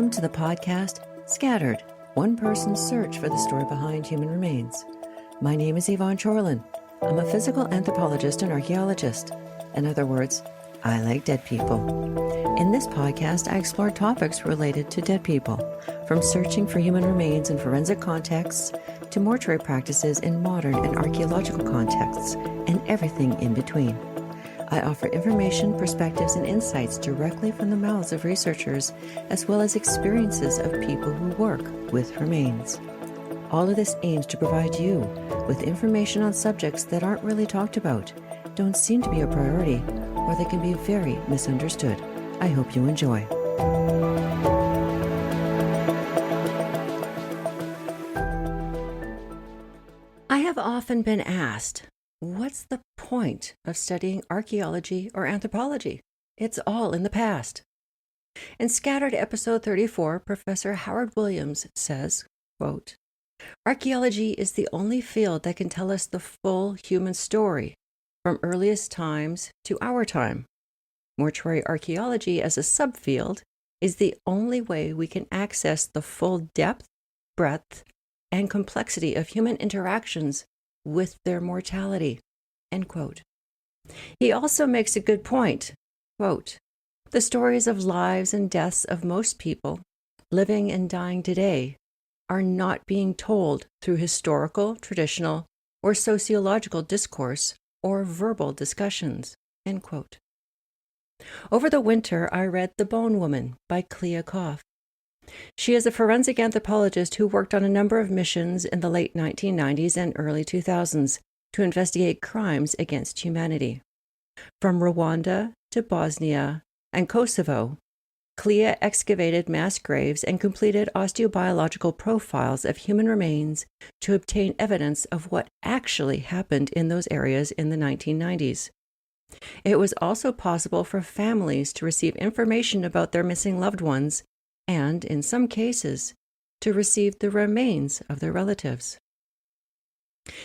Welcome to the podcast Scattered, One Person's Search for the Story Behind Human Remains. My name is Yvonne Chorlin. I'm a physical anthropologist and archaeologist. In other words, I like dead people. In this podcast, I explore topics related to dead people, from searching for human remains in forensic contexts to mortuary practices in modern and archaeological contexts, and everything in between. I offer information, perspectives, and insights directly from the mouths of researchers, as well as experiences of people who work with remains. All of this aims to provide you with information on subjects that aren't really talked about, don't seem to be a priority, or they can be very misunderstood. I hope you enjoy. I have often been asked, what's the point of studying archaeology or anthropology? It's all in the past. In Scattered episode 34, Professor Howard Williams says, quote, "Archaeology is the only field that can tell us the full human story, from earliest times to our time. Mortuary archaeology as a subfield is the only way we can access the full depth, breadth, and complexity of human interactions with their mortality." End quote. He also makes a good point. Quote, "The stories of lives and deaths of most people, living and dying today, are not being told through historical, traditional, or sociological discourse or verbal discussions." End quote. Over the winter, I read The Bone Woman by Clea Koff. She is a forensic anthropologist who worked on a number of missions in the late 1990s and early 2000s to investigate crimes against humanity. From Rwanda to Bosnia and Kosovo, Clea excavated mass graves and completed osteobiological profiles of human remains to obtain evidence of what actually happened in those areas in the 1990s. It was also possible for families to receive information about their missing loved ones and, in some cases, to receive the remains of their relatives.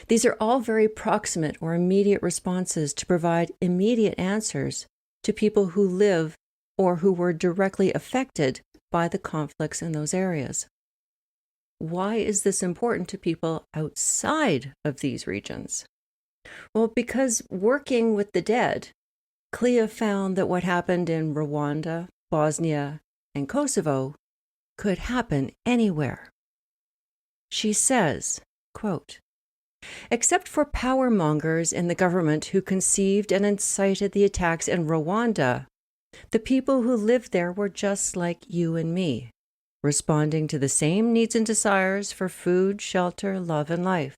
These are all very proximate or immediate responses to provide immediate answers to people who live or who were directly affected by the conflicts in those areas. Why is this important to people outside of these regions? Well, because working with the dead, Clea found that what happened in Rwanda, Bosnia, and Kosovo could happen anywhere. She says, quote, "Except for power mongers in the government who conceived and incited the attacks in Rwanda, the people who lived there were just like you and me, responding to the same needs and desires for food, shelter, love, and life.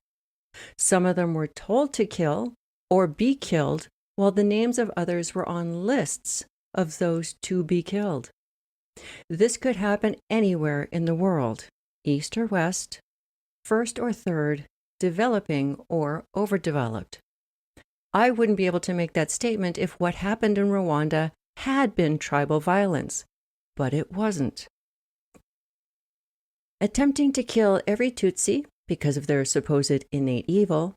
Some of them were told to kill or be killed, while the names of others were on lists of those to be killed. This could happen anywhere in the world, east or west, first or third, developing or overdeveloped. I wouldn't be able to make that statement if what happened in Rwanda had been tribal violence, but it wasn't. Attempting to kill every Tutsi because of their supposed innate evil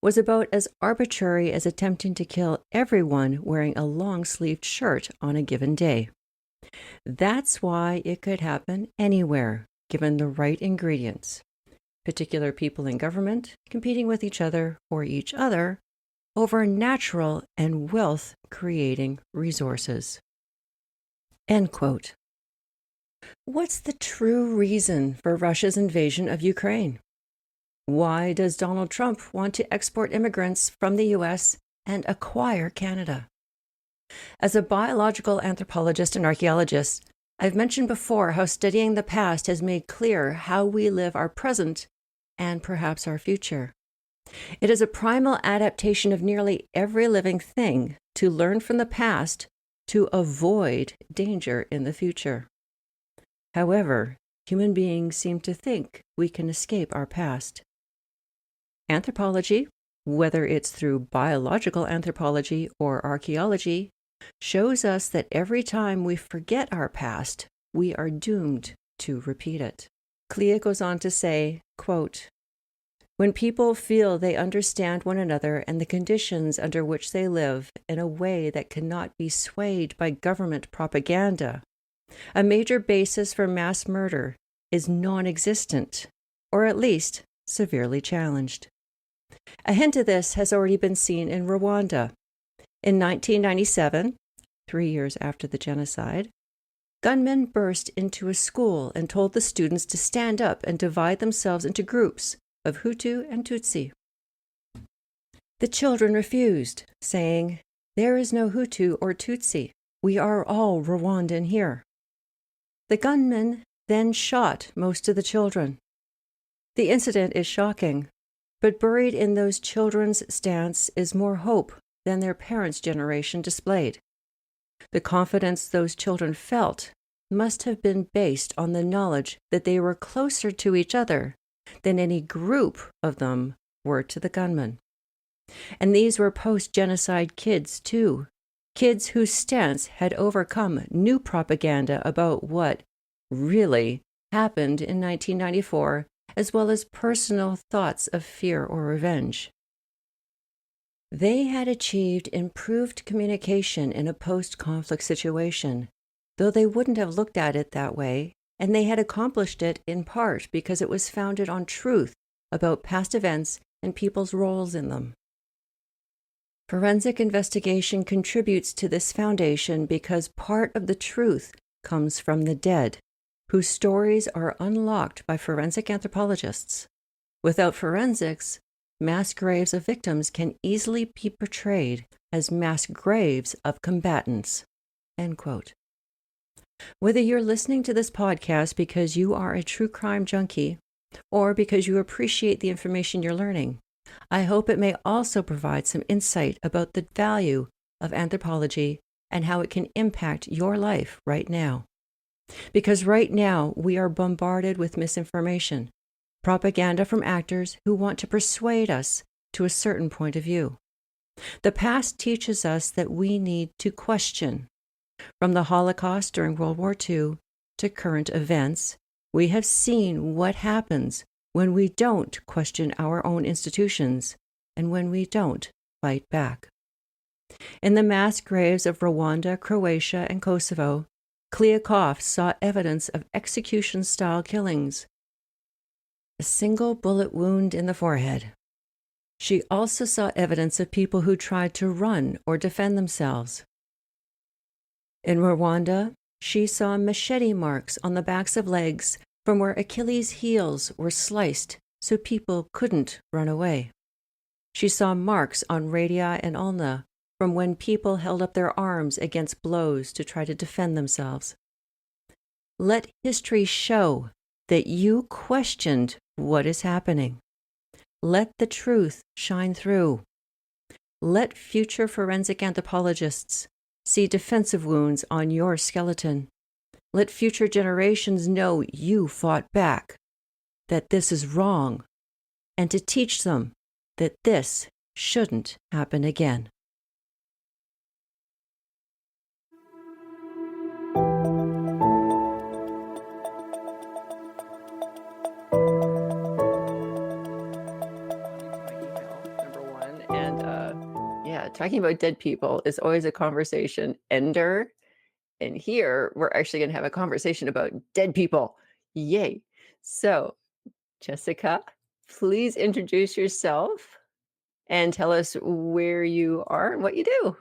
was about as arbitrary as attempting to kill everyone wearing a long-sleeved shirt on a given day. That's why it could happen anywhere, given the right ingredients. Particular people in government competing with each other or each other over natural and wealth-creating resources." End quote. What's the true reason for Russia's invasion of Ukraine? Why does Donald Trump want to export immigrants from the U.S. and acquire Canada? As a biological anthropologist and archaeologist, I've mentioned before how studying the past has made clear how we live our present and perhaps our future. It is a primal adaptation of nearly every living thing to learn from the past to avoid danger in the future. However, human beings seem to think we can escape our past. Anthropology, whether it's through biological anthropology or archaeology, shows us that every time we forget our past, we are doomed to repeat it. Clea goes on to say, quote, "When people feel they understand one another and the conditions under which they live in a way that cannot be swayed by government propaganda A major basis for mass murder is non-existent, or at least severely challenged. A hint of this has already been seen in Rwanda. In 1997, 3 years after the genocide, gunmen burst into a school and told the students to stand up and divide themselves into groups of Hutu and Tutsi. The children refused, saying, "There is no Hutu or Tutsi. We are all Rwandan here." The gunmen then shot most of the children. The incident is shocking, but buried in those children's stance is more hope than their parents' generation displayed. The confidence those children felt must have been based on the knowledge that they were closer to each other than any group of them were to the gunmen. And these were post-genocide kids, too. Kids whose stance had overcome new propaganda about what really happened in 1994, as well as personal thoughts of fear or revenge. They had achieved improved communication in a post-conflict situation, though they wouldn't have looked at it that way, and they had accomplished it in part because it was founded on truth about past events and people's roles in them. Forensic investigation contributes to this foundation because part of the truth comes from the dead, whose stories are unlocked by forensic anthropologists. Without forensics, mass graves of victims can easily be portrayed as mass graves of combatants. End quote. Whether you're listening to this podcast because you are a true crime junkie or because you appreciate the information you're learning, I hope it may also provide some insight about the value of anthropology and how it can impact your life right now. Because right now we are bombarded with misinformation, propaganda from actors who want to persuade us to a certain point of view. The past teaches us that we need to question. From the Holocaust during World War II to current events, we have seen what happens when we don't question our own institutions and when we don't fight back. In the mass graves of Rwanda, Croatia, and Kosovo, Kliakov saw evidence of execution-style killings. A single bullet wound in the forehead. She also saw evidence of people who tried to run or defend themselves. In Rwanda, she saw machete marks on the backs of legs from where Achilles' heels were sliced so people couldn't run away. She saw marks on radii and ulna from when people held up their arms against blows to try to defend themselves. Let history show that you questioned what is happening. Let the truth shine through. Let future forensic anthropologists see defensive wounds on your skeleton. Let future generations know you fought back, that this is wrong, and to teach them that this shouldn't happen again. Talking about dead people is always a conversation ender. And here we're actually going to have a conversation about dead people. Yay. So, Jessica, please introduce yourself and tell us where you are and what you do.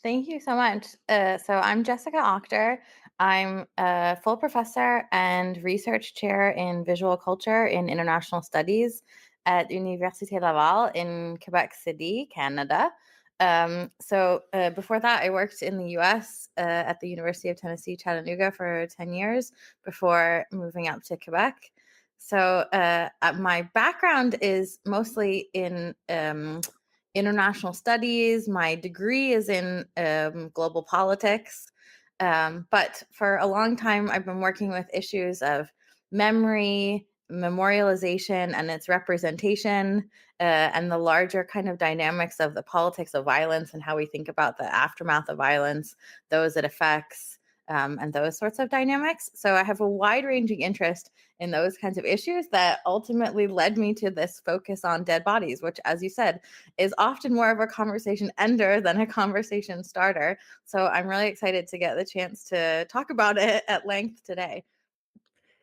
Thank you so much. So I'm Jessica Auchter. I'm a full professor and research chair in visual culture in international studies at Université Laval in Quebec City, Canada. Before that, I worked in the US at the University of Tennessee, Chattanooga for 10 years before moving up to Quebec. My background is mostly in international studies. My degree is in global politics. But for a long time, I've been working with issues of memory, memorialization, and its representation, and the larger kind of dynamics of the politics of violence and how we think about the aftermath of violence, those it affects, and those sorts of dynamics. So I have a wide ranging interest in those kinds of issues that ultimately led me to this focus on dead bodies, which, as you said, is often more of a conversation ender than a conversation starter. So I'm really excited to get the chance to talk about it at length today.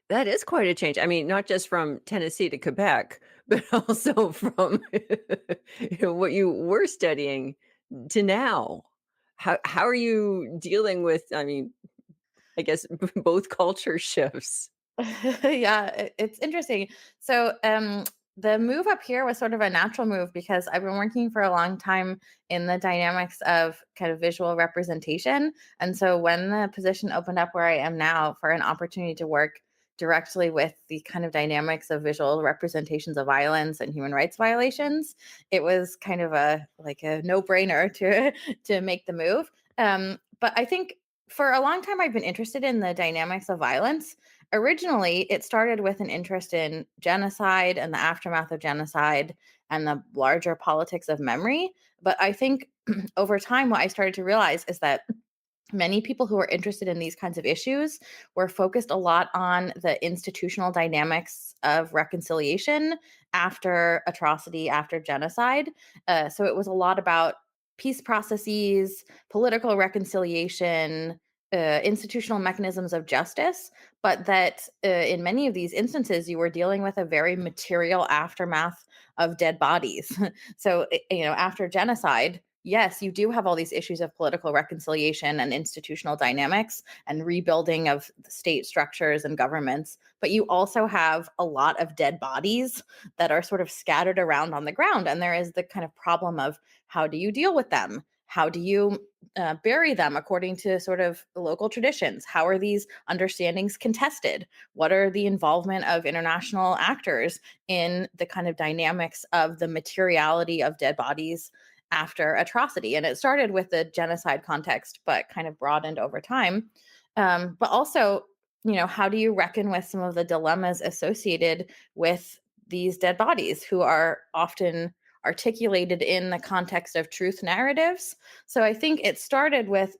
That is quite a change. I mean, not just from Tennessee to Quebec, but also from what you were studying to now. How are you dealing with, I mean, I guess both culture shifts? Yeah, it's interesting. So, the move up here was sort of a natural move because I've been working for a long time in the dynamics of kind of visual representation. And so, when the position opened up where I am now for an opportunity to work directly with the kind of dynamics of visual representations of violence and human rights violations, it was kind of a no-brainer to to make the move. But I think for a long time I've been interested in the dynamics of violence. Originally, it started with an interest in genocide and the aftermath of genocide and the larger politics of memory. But I think over time, what I started to realize is that many people who are interested in these kinds of issues were focused a lot on the institutional dynamics of reconciliation after atrocity, after genocide. So it was a lot about peace processes, political reconciliation, institutional mechanisms of justice, but that in many of these instances, you were dealing with a very material aftermath of dead bodies. So, after genocide, yes, you do have all these issues of political reconciliation and institutional dynamics and rebuilding of the state structures and governments, but you also have a lot of dead bodies that are sort of scattered around on the ground. And there is the kind of problem of how do you deal with them? How do you bury them according to sort of local traditions? How are these understandings contested? What are the involvement of international actors in the kind of dynamics of the materiality of dead bodies after atrocity? And it started with the genocide context, but kind of broadened over time. But also, how do you reckon with some of the dilemmas associated with these dead bodies who are often articulated in the context of truth narratives? So I think it started with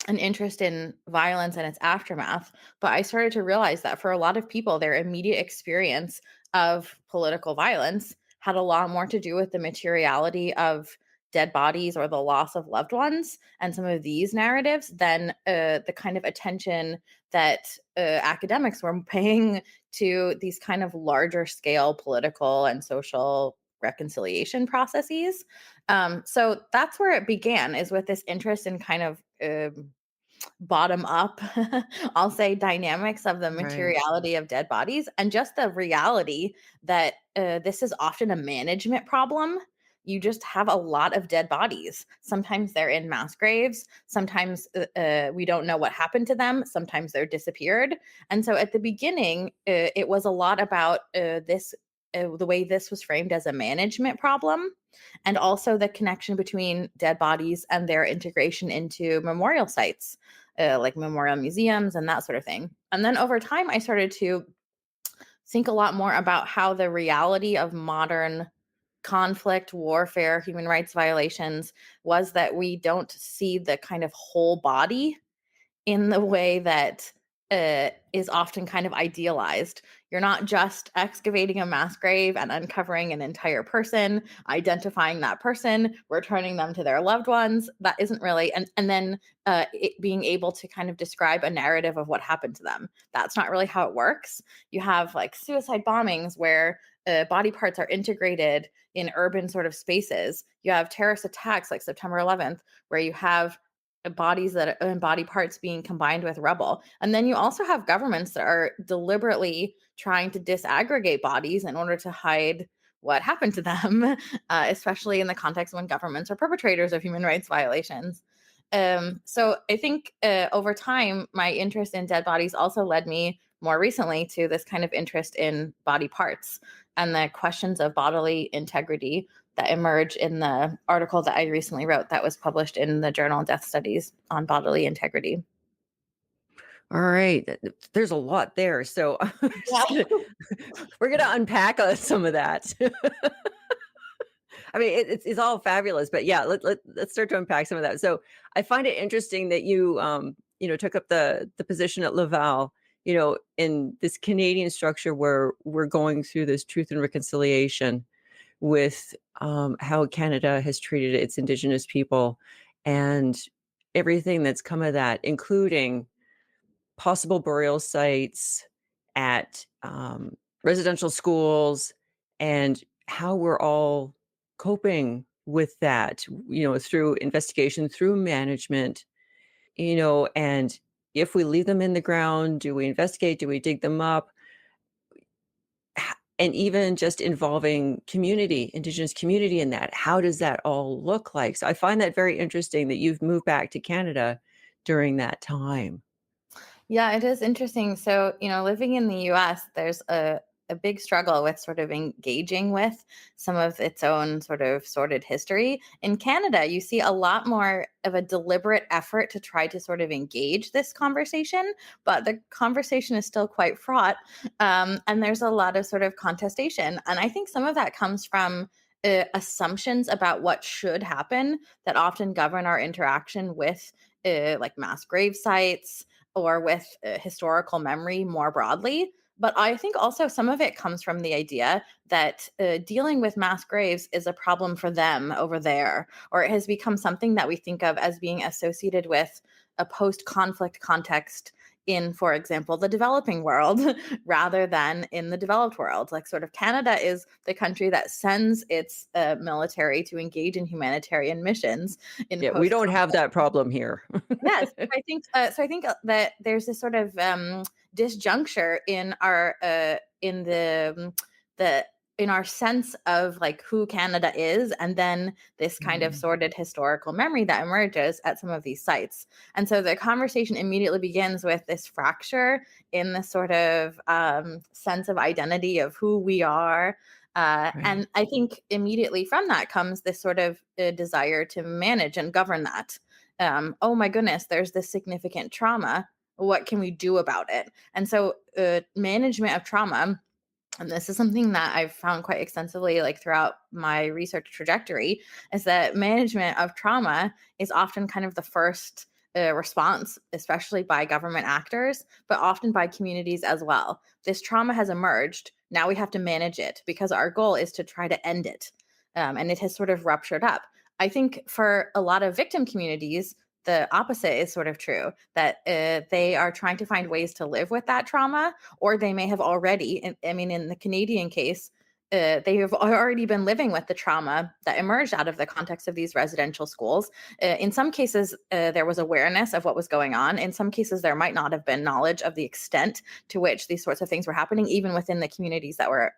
an interest in violence and its aftermath. But I started to realize that for a lot of people, their immediate experience of political violence had a lot more to do with the materiality of dead bodies or the loss of loved ones and some of these narratives than the kind of attention that academics were paying to these kind of larger scale political and social reconciliation processes. So that's where it began, is with this interest in kind of bottom up, I'll say, dynamics of the Right. materiality of dead bodies and just the reality that this is often a management problem. You just have a lot of dead bodies. Sometimes they're in mass graves. Sometimes we don't know what happened to them. Sometimes they're disappeared. And so at the beginning, it was a lot about the way this was framed as a management problem, and also the connection between dead bodies and their integration into memorial sites, like memorial museums and that sort of thing. And then over time, I started to think a lot more about how the reality of modern conflict, warfare, human rights violations was that we don't see the kind of whole body in the way that is often kind of idealized. You're not just excavating a mass grave and uncovering an entire person, identifying that person, returning them to their loved ones. That isn't really, and then being able to kind of describe a narrative of what happened to them. That's not really how it works. You have like suicide bombings where body parts are integrated in urban sort of spaces. You have terrorist attacks like September 11th, where you have bodies that and body parts being combined with rubble. And then you also have governments that are deliberately trying to disaggregate bodies in order to hide what happened to them, especially in the context when governments are perpetrators of human rights violations. So I think over time, my interest in dead bodies also led me more recently to this kind of interest in body parts and the questions of bodily integrity that emerge in the article that I recently wrote that was published in the journal Death Studies on bodily integrity. All right. There's a lot there. So Yeah. we're gonna unpack some of that. I mean, it's all fabulous, but yeah, let's start to unpack some of that. So I find it interesting that you took up the position at Laval, in this Canadian structure where we're going through this truth and reconciliation with how Canada has treated its Indigenous people and everything that's come of that, including possible burial sites at residential schools, and how we're all coping with that, through investigation, through management, and if we leave them in the ground, do we investigate? Do we dig them up? And even just involving community, Indigenous community in that, how does that all look like? So I find that very interesting that you've moved back to Canada during that time. Yeah, it is interesting. So, living in the US, there's a big struggle with sort of engaging with some of its own sort of sordid history. In Canada, you see a lot more of a deliberate effort to try to sort of engage this conversation, but the conversation is still quite fraught. And there's a lot of sort of contestation. And I think some of that comes from assumptions about what should happen that often govern our interaction with like mass grave sites or with historical memory more broadly. But I think also some of it comes from the idea that dealing with mass graves is a problem for them over there, or it has become something that we think of as being associated with a post conflict context in, for example, the developing world rather than in the developed world. Like, sort of, Canada is the country that sends its military to engage in humanitarian missions in Yeah, we post don't have that problem here. Yes, I think so. I think that there's this sort of disjuncture in our the in our sense of like who Canada is, and then this kind of Mm, sordid historical memory that emerges at some of these sites. And so the conversation immediately begins with this fracture in the sort of sense of identity of who we are. right. And I think immediately from that comes this sort of desire to manage and govern that. Oh my goodness, there's this significant trauma. What can we do about it? And so, management of trauma, and this is something that I've found quite extensively, like throughout my research trajectory, is that management of trauma is often kind of the first response, especially by government actors, but often by communities as well. This trauma has emerged. Now we have to manage it because our goal is to try to end it. And it has sort of ruptured up. I think for a lot of victim communities, the opposite is sort of true, that they are trying to find ways to live with that trauma, or they may have already, I mean, in the Canadian case, they have already been living with the trauma that emerged out of the context of these residential schools. In some cases, there was awareness of what was going on. In some cases, there might not have been knowledge of the extent to which these sorts of things were happening, even within the communities that were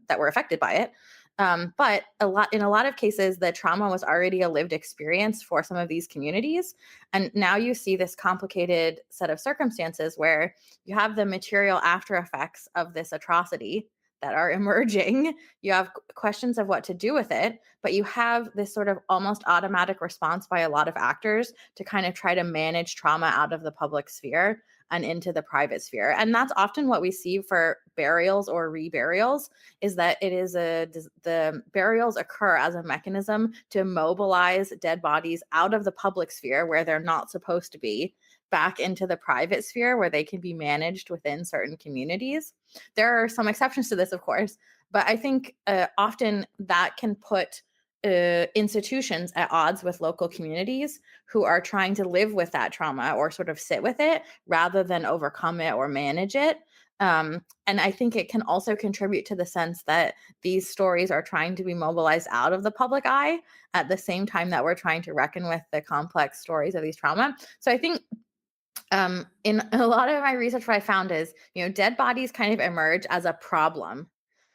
affected by it. But in a lot of cases, the trauma was already a lived experience for some of these communities. And now you see this complicated set of circumstances where you have the material after effects of this atrocity that are emerging. You have questions of what to do with it, but you have this sort of almost automatic response by a lot of actors to kind of try to manage trauma out of the public sphere and into the private sphere. And that's often what we see for burials or reburials, is that it is the burials occur as a mechanism to mobilize dead bodies out of the public sphere where they're not supposed to be, back into the private sphere where they can be managed within certain communities. There are some exceptions to this, of course, but I think often that can put institutions at odds with local communities who are trying to live with that trauma or sort of sit with it rather than overcome it or manage it. And I think it can also contribute to the sense that these stories are trying to be mobilized out of the public eye at the same time that we're trying to reckon with the complex stories of these trauma. So I think in a lot of my research, what I found is, dead bodies kind of emerge as a problem,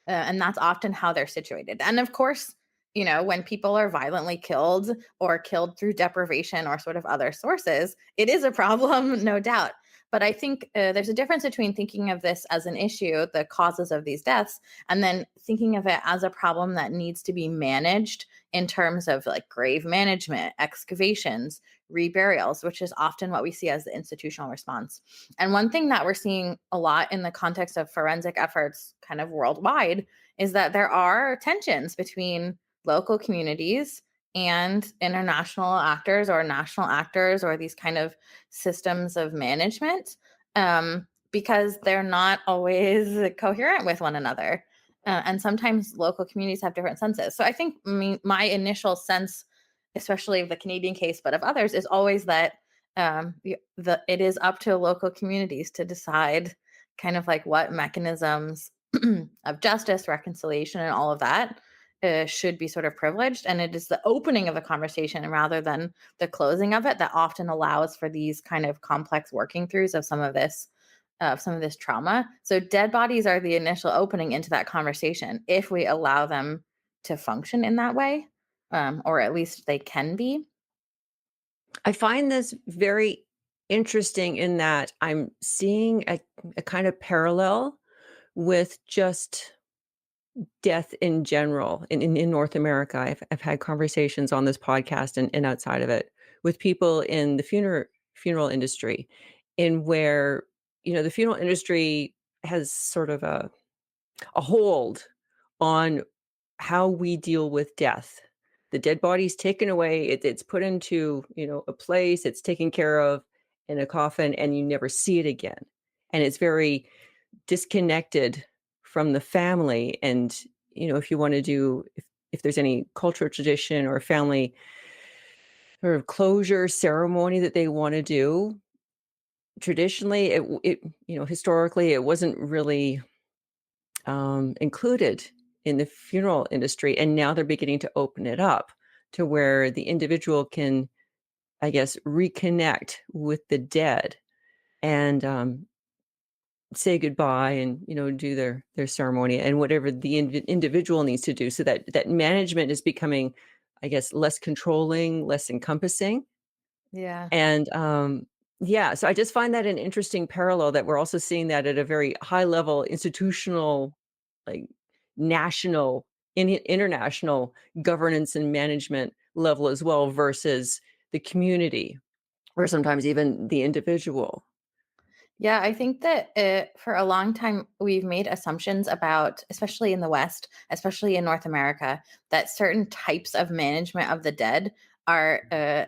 and that's often how they're situated. And of course, when people are violently killed or killed through deprivation or sort of other sources, it is a problem, no doubt. But I think there's a difference between thinking of this as an issue, the causes of these deaths, and then thinking of it as a problem that needs to be managed in terms of like grave management, excavations, reburials, which is often what we see as the institutional response. And one thing that we're seeing a lot in the context of forensic efforts kind of worldwide is that there are tensions between local communities and international actors or national actors or these kind of systems of management, because they're not always coherent with one another. And sometimes local communities have different senses. So I think my initial sense, especially of the Canadian case, but of others, is always that it is up to local communities to decide kind of like what mechanisms of justice, reconciliation, and all of that should be sort of privileged. And it is the opening of the conversation rather than the closing of it that often allows for these kind of complex working throughs of some of this trauma. So dead bodies are the initial opening into that conversation if we allow them to function in that way, or at least they can be. I find this very interesting in that I'm seeing a kind of parallel with just death in general in North America. I've had conversations on this podcast and outside of it with people in the funeral industry, in where, the funeral industry has sort of a hold on how we deal with death. The dead body's taken away, it's put into, a place, it's taken care of in a coffin, and you never see it again. And it's very disconnected from the family. And, if you want to do, if there's any cultural tradition or family sort of closure ceremony that they want to do, traditionally, historically, it wasn't really included in the funeral industry, and now they're beginning to open it up to where the individual can, I guess, reconnect with the dead and say goodbye and do their ceremony and whatever the individual needs to do, so that management is becoming, I guess, less controlling, less encompassing. Yeah. And yeah, so I just find that an interesting parallel, that we're also seeing that at a very high level, institutional, like national, international governance and management level as well, versus the community or sometimes even the individual. Yeah, I think that for a long time we've made assumptions about, especially in the West, especially in North America, that certain types of management of the dead are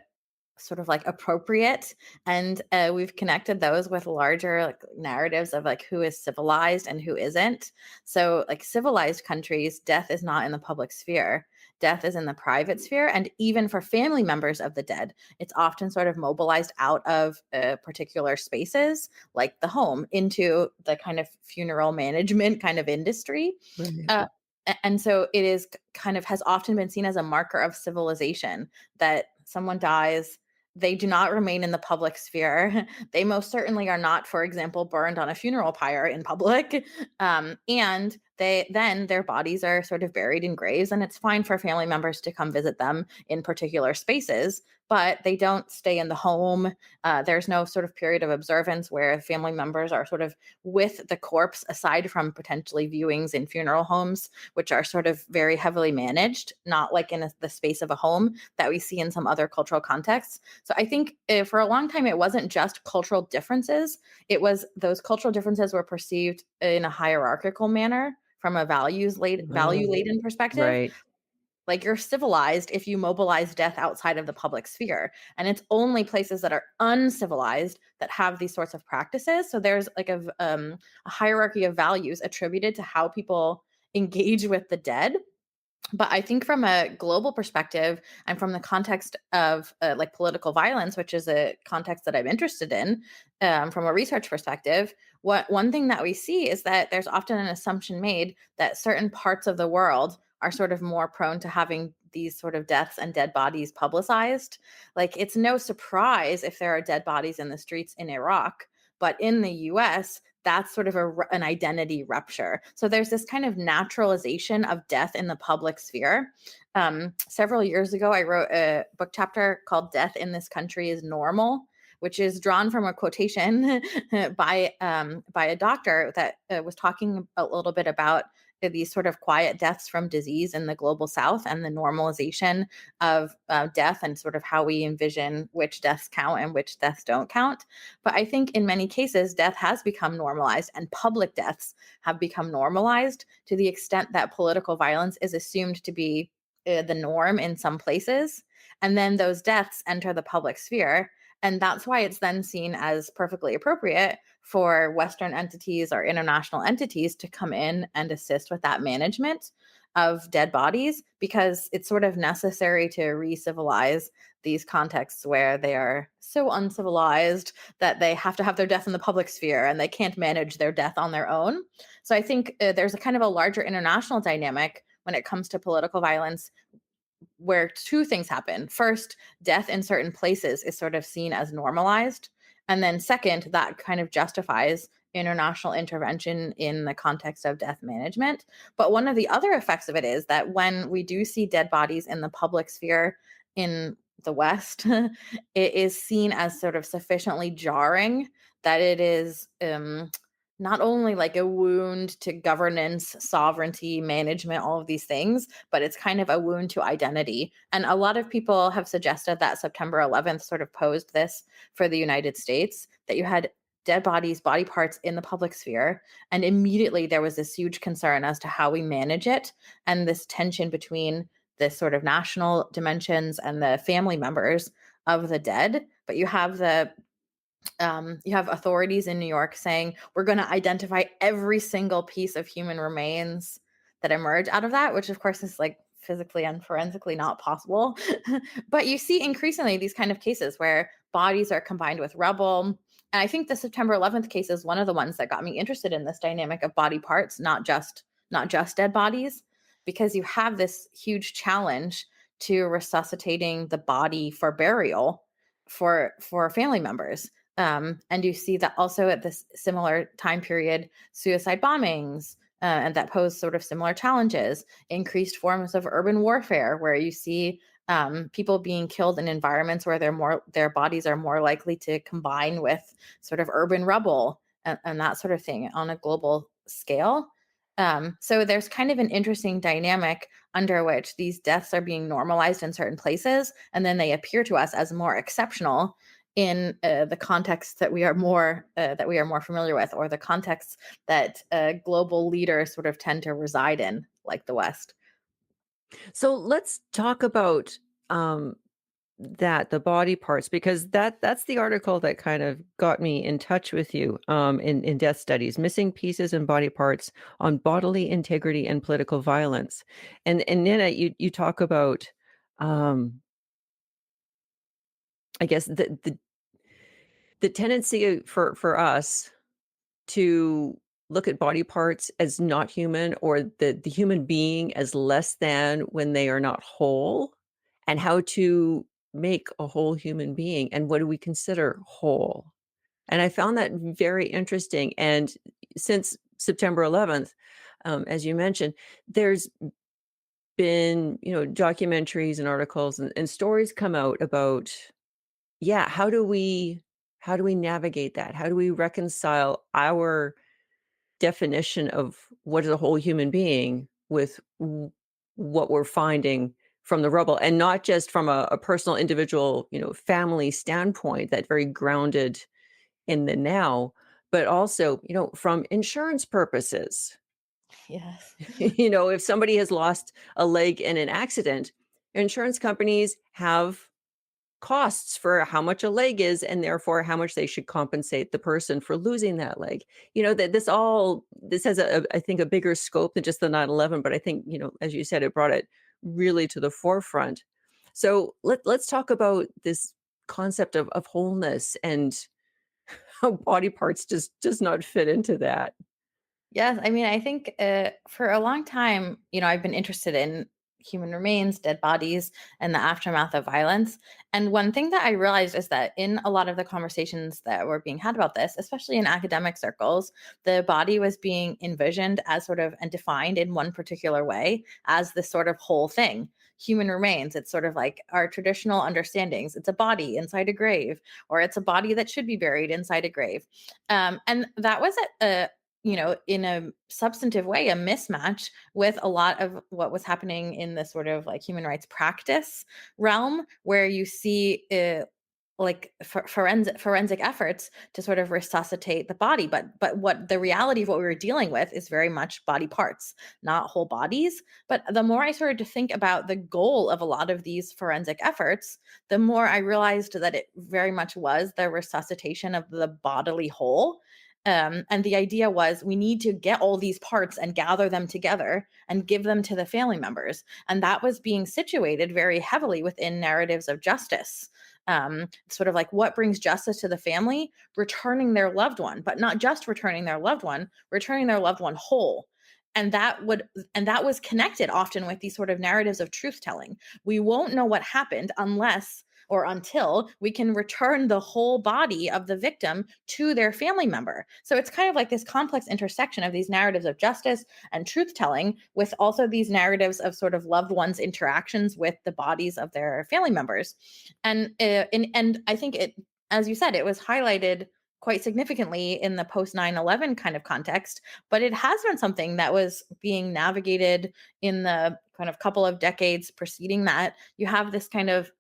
sort of like appropriate, and we've connected those with larger like narratives of like who is civilized and who isn't. So like civilized countries, death is not in the public sphere, death is in the private sphere. And even for family members of the dead, it's often sort of mobilized out of particular spaces like the home into the kind of funeral management kind of industry. Right. And so it is kind of has often been seen as a marker of civilization that someone dies, they do not remain in the public sphere. They most certainly are not, for example, burned on a funeral pyre in public. And their bodies are sort of buried in graves, and it's fine for family members to come visit them in particular spaces, but they don't stay in the home. There's no sort of period of observance where family members are sort of with the corpse, aside from potentially viewings in funeral homes, which are sort of very heavily managed, not like in the space of a home that we see in some other cultural contexts. So I think for a long time, it wasn't just cultural differences. It was those cultural differences were perceived in a hierarchical manner from a value Oh, laden perspective. right. Like you're civilized if you mobilize death outside of the public sphere. And it's only places that are uncivilized that have these sorts of practices. So there's like a hierarchy of values attributed to how people engage with the dead. But I think from a global perspective and from the context of like political violence, which is a context that I'm interested in, from a research perspective, what one thing that we see is that there's often an assumption made that certain parts of the world are sort of more prone to having these sort of deaths and dead bodies publicized. Like it's no surprise if there are dead bodies in the streets in Iraq, but in the US, that's sort of an identity rupture. So there's this kind of naturalization of death in the public sphere. Several years ago, I wrote a book chapter called "Death in This Country is Normal," which is drawn from a quotation by a doctor that was talking a little bit about these sort of quiet deaths from disease in the global south and the normalization of death and sort of how we envision which deaths count and which deaths don't count. But I think in many cases, death has become normalized and public deaths have become normalized to the extent that political violence is assumed to be the norm in some places. And then those deaths enter the public sphere. And that's why it's then seen as perfectly appropriate for Western entities or international entities to come in and assist with that management of dead bodies, because it's sort of necessary to re-civilize these contexts where they are so uncivilized that they have to have their death in the public sphere and they can't manage their death on their own. So I think there's a kind of a larger international dynamic when it comes to political violence where two things happen. First, death in certain places is sort of seen as normalized. And then, second, that kind of justifies international intervention in the context of death management. But one of the other effects of it is that when we do see dead bodies in the public sphere in the West, it is seen as sort of sufficiently jarring that it is not only like a wound to governance, sovereignty, management, all of these things, but it's kind of a wound to identity. And a lot of people have suggested that September 11th sort of posed this for the United States, that you had dead bodies, body parts in the public sphere. And immediately there was this huge concern as to how we manage it, and this tension between the sort of national dimensions and the family members of the dead. But you have authorities in New York saying we're going to identify every single piece of human remains that emerge out of that, which of course is like physically and forensically not possible. But you see increasingly these kind of cases where bodies are combined with rubble. And I think the September 11th case is one of the ones that got me interested in this dynamic of body parts, not just dead bodies, because you have this huge challenge to resuscitating the body for burial for family members. And you see that also at this similar time period, suicide bombings, and that pose sort of similar challenges, increased forms of urban warfare, where you see people being killed in environments where their bodies are more likely to combine with sort of urban rubble and that sort of thing on a global scale. So there's kind of an interesting dynamic under which these deaths are being normalized in certain places, and then they appear to us as more exceptional in the context that we are more familiar with, or the contexts that global leaders sort of tend to reside in, like the West. So let's talk about the body parts, because that's the article that kind of got me in touch with you in death studies, missing pieces and body parts on bodily integrity and political violence. And Nina, you talk about um, I guess the tendency for us to look at body parts as not human, or the human being as less than when they are not whole, and how to make a whole human being, and what do we consider whole. And I found that very interesting. And since September 11th, as you mentioned, there's been, documentaries and articles and stories come out about, yeah, how do we navigate that? How do we reconcile our definition of what is a whole human being with what we're finding from the rubble, and not just from a personal, individual, family standpoint, that very grounded in the now, but also, from insurance purposes. Yes. If somebody has lost a leg in an accident, insurance companies have costs for how much a leg is, and therefore how much they should compensate the person for losing that leg. That this has I think a bigger scope than just the 9/11, but I think, as you said, it brought it really to the forefront. So let's talk about this concept of wholeness, and how body parts just does not fit into that. Yes, I mean, I think for a long time, I've been interested in human remains, dead bodies, and the aftermath of violence. And one thing that I realized is that in a lot of the conversations that were being had about this, especially in academic circles, the body was being envisioned as sort of and defined in one particular way as this sort of whole thing. Human remains, it's sort of like our traditional understandings. It's a body inside a grave, or it's a body that should be buried inside a grave. And that was in a substantive way, a mismatch with a lot of what was happening in the sort of like human rights practice realm, where you see like forensic efforts to sort of resuscitate the body, but what the reality of what we were dealing with is very much body parts, not whole bodies. But the more I started to think about the goal of a lot of these forensic efforts, the more I realized that it very much was the resuscitation of the bodily whole. And the idea was we need to get all these parts and gather them together and give them to the family members. And that was being situated very heavily within narratives of justice. Sort of like what brings justice to the family? Returning their loved one, but not just returning their loved one, returning their loved one whole. And that was connected often with these sort of narratives of truth telling. We won't know what happened unless or until we can return the whole body of the victim to their family member. So it's kind of like this complex intersection of these narratives of justice and truth telling with also these narratives of sort of loved ones' interactions with the bodies of their family members. And I think it, as you said, it was highlighted quite significantly in the post 9/11 kind of context, but it has been something that was being navigated in the kind of couple of decades preceding that. You have this kind of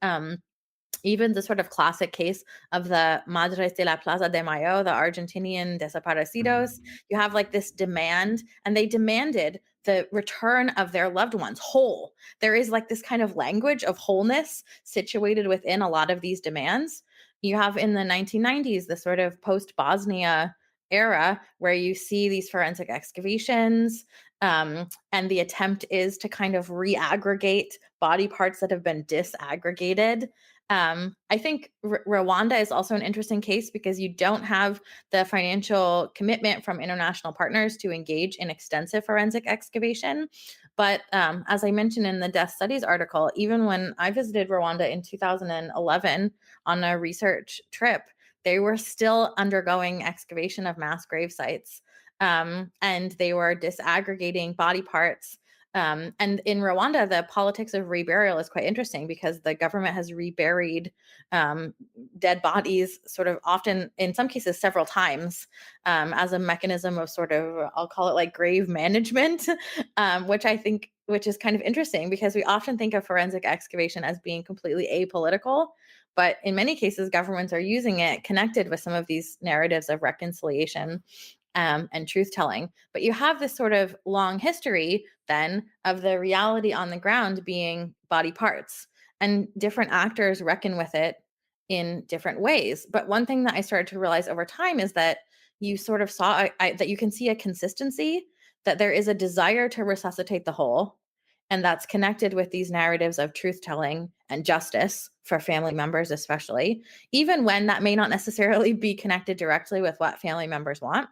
even the sort of classic case of the Madres de la Plaza de Mayo, the Argentinian desaparecidos. You have like this demand, and they demanded the return of their loved ones whole. There is like this kind of language of wholeness situated within a lot of these demands. You have in the 1990s the sort of post Bosnia era where you see these forensic excavations. And the attempt is to kind of reaggregate body parts that have been disaggregated. I think Rwanda is also an interesting case because you don't have the financial commitment from international partners to engage in extensive forensic excavation. But as I mentioned in the Death Studies article, even when I visited Rwanda in 2011 on a research trip, they were still undergoing excavation of mass grave sites. And they were disaggregating body parts. And in Rwanda, the politics of reburial is quite interesting because the government has reburied dead bodies sort of often, in some cases, several times as a mechanism of sort of, I'll call it like grave management, which is kind of interesting because we often think of forensic excavation as being completely apolitical. But in many cases, governments are using it connected with some of these narratives of reconciliation and truth telling. But you have this sort of long history then of the reality on the ground being body parts, and different actors reckon with it in different ways. But one thing that I started to realize over time is that you sort of saw that you can see a consistency, that there is a desire to resuscitate the whole. And that's connected with these narratives of truth telling and justice for family members, especially, even when that may not necessarily be connected directly with what family members want.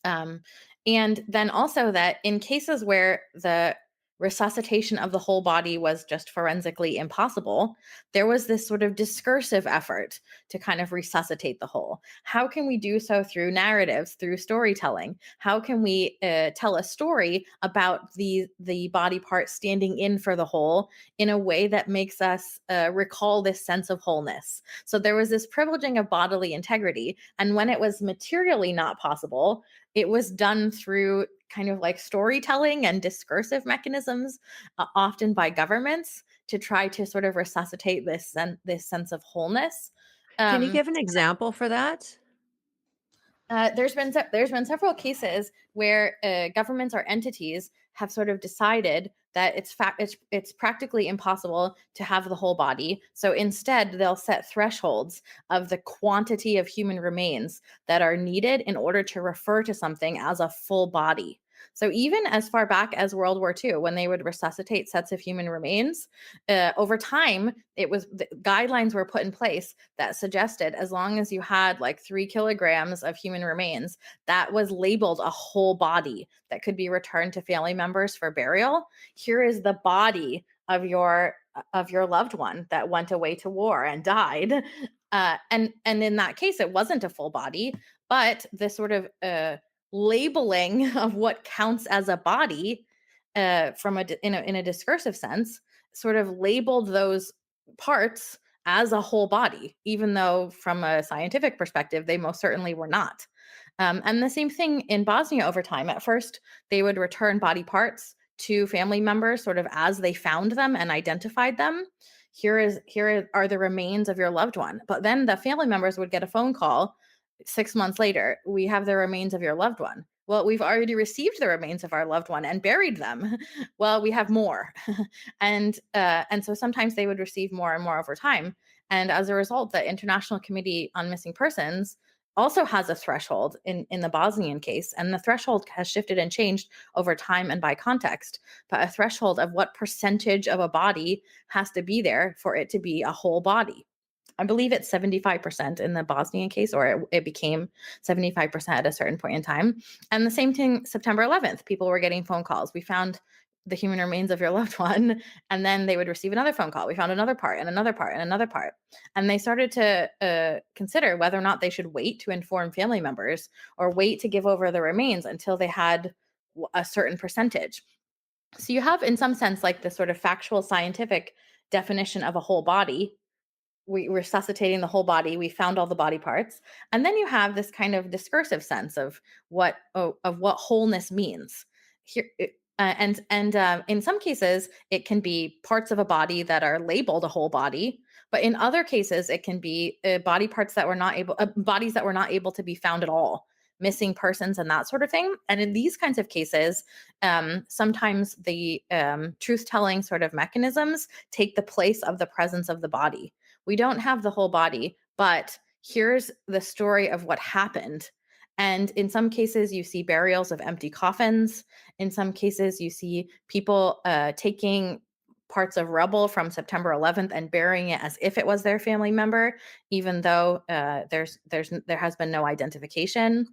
Um, and then also that in cases where the resuscitation of the whole body was just forensically impossible, there was this sort of discursive effort to kind of resuscitate the whole. How can we do so through narratives, through storytelling? How can we tell a story about the body part standing in for the whole in a way that makes us recall this sense of wholeness? So there was this privileging of bodily integrity, and when it was materially not possible, it was done through kind of like storytelling and discursive mechanisms, often by governments, to try to sort of resuscitate this sense of wholeness. Can you Um, give an example for that? there's been several cases where governments or entities have sort of decided that it's practically impossible to have the whole body. So instead, they'll set thresholds of the quantity of human remains that are needed in order to refer to something as a full body. So even as far back as World War II, when they would resuscitate sets of human remains, over time, the guidelines were put in place that suggested as long as you had like 3 kilograms of human remains, that was labeled a whole body that could be returned to family members for burial. Here is the body of your loved one that went away to war and died. And in that case, it wasn't a full body, but the sort of labeling of what counts as a body in a discursive sense sort of labeled those parts as a whole body, even though from a scientific perspective they most certainly were not. And the same thing in Bosnia over time. At first they would return body parts to family members sort of as they found them and identified them. Here are the remains of your loved one. But then the family members would get a phone call 6 months later, we have the remains of your loved one. Well, we've already received the remains of our loved one and buried them. Well, we have more, and so sometimes they would receive more and more over time. And as a result, the International Committee on Missing Persons also has a threshold in the Bosnian case, and the threshold has shifted and changed over time and by context. But a threshold of what percentage of a body has to be there for it to be a whole body. I believe it's 75% in the Bosnian case, or it became 75% at a certain point in time. And the same thing, September 11th, people were getting phone calls. We found the human remains of your loved one. And then they would receive another phone call. We found another part and another part and another part. And they started to consider whether or not they should wait to inform family members or wait to give over the remains until they had a certain percentage. So you have, in some sense, like this sort of factual scientific definition of a whole body. We resuscitating the whole body. We found all the body parts, and then you have this kind of discursive sense of what wholeness means. Here, in some cases, it can be parts of a body that are labeled a whole body, but in other cases, it can be body parts that were not able, bodies that were not able to be found at all, missing persons, and that sort of thing. And in these kinds of cases, sometimes the truth-telling sort of mechanisms take the place of the presence of the body. We don't have the whole body, but here's the story of what happened. And in some cases, you see burials of empty coffins. In some cases, you see people taking parts of rubble from September 11th and burying it as if it was their family member, even though there has been no identification.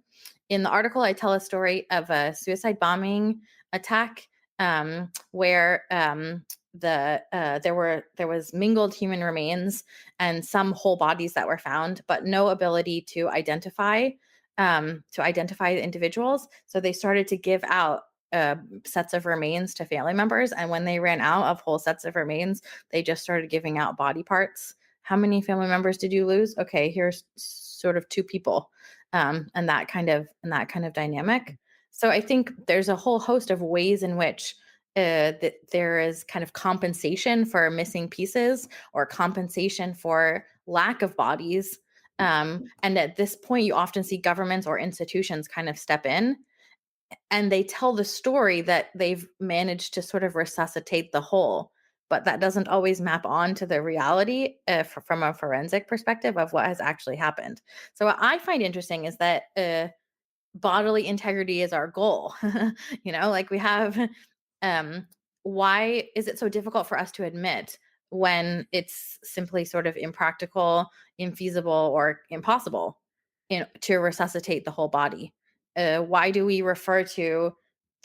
In the article, I tell a story of a suicide bombing attack where there was mingled human remains and some whole bodies that were found, but no ability to identify the individuals. So they started to give out sets of remains to family members, and when they ran out of whole sets of remains, they just started giving out body parts. How many family members did you lose? Okay, here's sort of two people, and that kind of dynamic. So I think there's a whole host of ways in which that there is kind of compensation for missing pieces or compensation for lack of bodies. And at this point, you often see governments or institutions kind of step in, and they tell the story that they've managed to sort of resuscitate the whole. But that doesn't always map on to the reality from a forensic perspective of what has actually happened. So what I find interesting is that bodily integrity is our goal. Like we have, why is it so difficult for us to admit when it's simply sort of impractical, infeasible, or impossible to resuscitate the whole body? Why do we refer to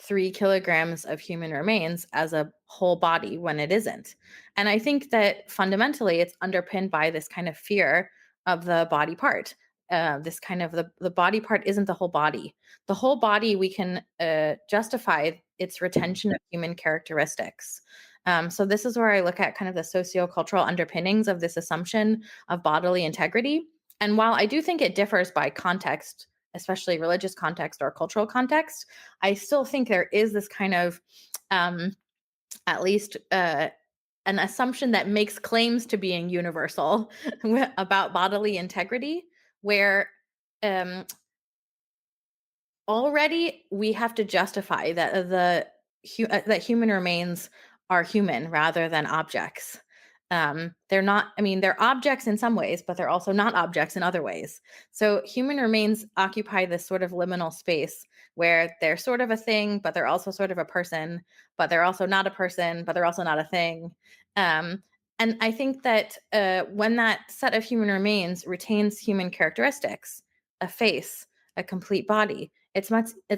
3 kilograms of human remains as a whole body when it isn't? And I think that fundamentally it's underpinned by this kind of fear of the body part. This kind of the body part isn't the whole body. The whole body, we can justify its retention of human characteristics. So this is where I look at kind of the sociocultural underpinnings of this assumption of bodily integrity. And while I do think it differs by context, especially religious context or cultural context, I still think there is this kind of at least an assumption that makes claims to being universal about bodily integrity, where already we have to justify that that human remains are human rather than objects. They're not, I mean, they're objects in some ways, but they're also not objects in other ways. So human remains occupy this sort of liminal space where they're sort of a thing, but they're also sort of a person, but they're also not a person, but they're also not a thing. And I think that when that set of human remains retains human characteristics, a face, a complete body, it's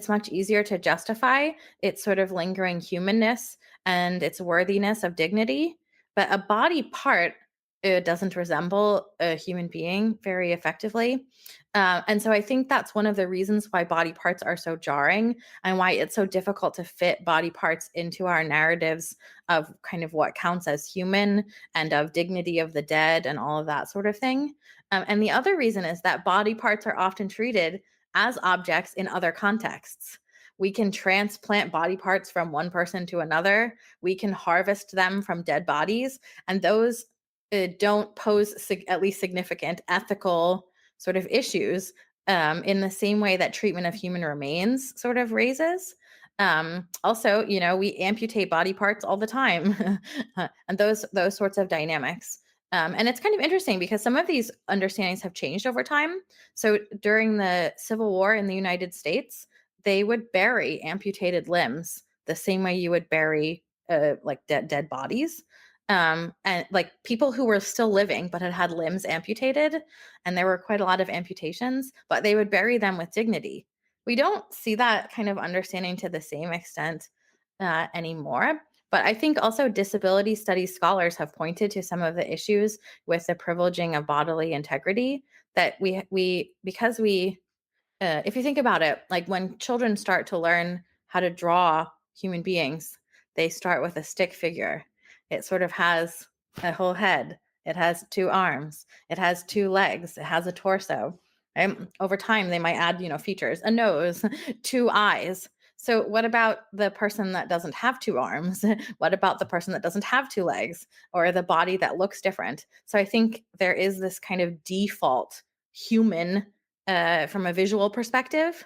much easier to justify its sort of lingering humanness and its worthiness of dignity. But a body part doesn't resemble a human being very effectively. And so I think that's one of the reasons why body parts are so jarring and why it's so difficult to fit body parts into our narratives of kind of what counts as human and of dignity of the dead and all of that sort of thing. And the other reason is that body parts are often treated as objects in other contexts. We can transplant body parts from one person to another. We can harvest them from dead bodies. And those don't pose at least significant ethical sort of issues in the same way that treatment of human remains sort of raises. Also, we amputate body parts all the time, and those sorts of dynamics. And it's kind of interesting because some of these understandings have changed over time. So during the Civil War in the United States, they would bury amputated limbs the same way you would bury like dead bodies. And like people who were still living but had had limbs amputated, and there were quite a lot of amputations, but they would bury them with dignity. We don't see that kind of understanding to the same extent anymore. But I think also disability studies scholars have pointed to some of the issues with the privileging of bodily integrity that because we if you think about it, like when children start to learn how to draw human beings, they start with a stick figure. It sort of has a whole head, it has two arms, it has two legs, it has a torso. And over time, they might add, features, a nose, two eyes. So, what about the person that doesn't have two arms? What about the person that doesn't have two legs, or the body that looks different? So, I think there is this kind of default human from a visual perspective,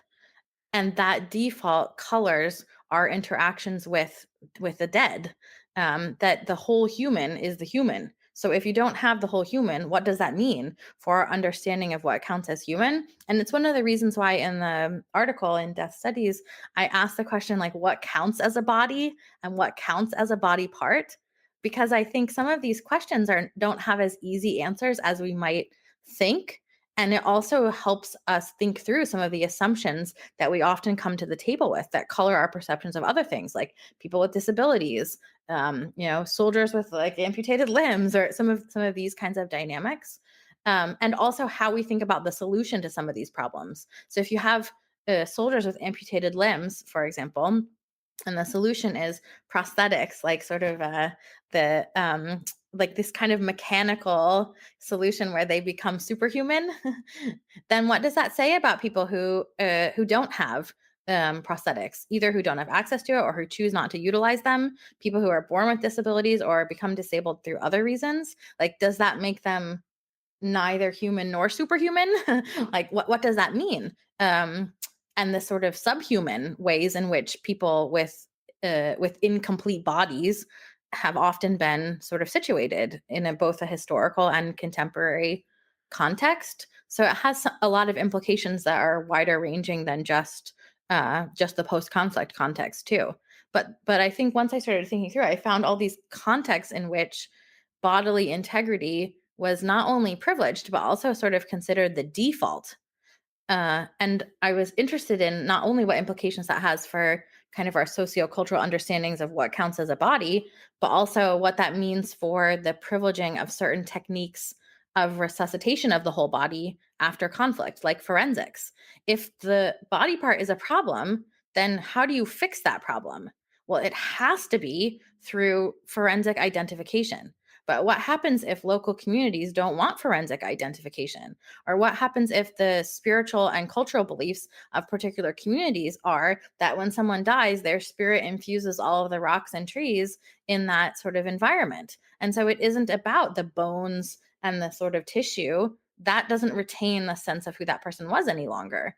and that default colors our interactions with the dead. That the whole human is the human. So if you don't have the whole human, what does that mean for our understanding of what counts as human? And it's one of the reasons why in the article in Death Studies, I asked the question like, what counts as a body and what counts as a body part? Because I think some of these questions don't have as easy answers as we might think. And it also helps us think through some of the assumptions that we often come to the table with that color our perceptions of other things, like people with disabilities, soldiers with like amputated limbs, or some of these kinds of dynamics, and also how we think about the solution to some of these problems. So if you have soldiers with amputated limbs, for example, and the solution is prosthetics, like sort of the like this kind of mechanical solution where they become superhuman, then what does that say about people who don't have prosthetics, either who don't have access to it or who choose not to utilize them, people who are born with disabilities or become disabled through other reasons? Like, does that make them neither human nor superhuman? Like, what does that mean? And the sort of subhuman ways in which people with incomplete bodies have often been sort of situated in both a historical and contemporary context. So it has a lot of implications that are wider ranging than just the post conflict context too. But I think once I started thinking through it, I found all these contexts in which bodily integrity was not only privileged but also sort of considered the default. And I was interested in not only what implications that has for kind of our sociocultural understandings of what counts as a body, but also what that means for the privileging of certain techniques of resuscitation of the whole body after conflict, like forensics. If the body part is a problem, then how do you fix that problem? Well, it has to be through forensic identification. But what happens if local communities don't want forensic identification? Or what happens if the spiritual and cultural beliefs of particular communities are that when someone dies, their spirit infuses all of the rocks and trees in that sort of environment? And so it isn't about the bones and the sort of tissue that doesn't retain the sense of who that person was any longer.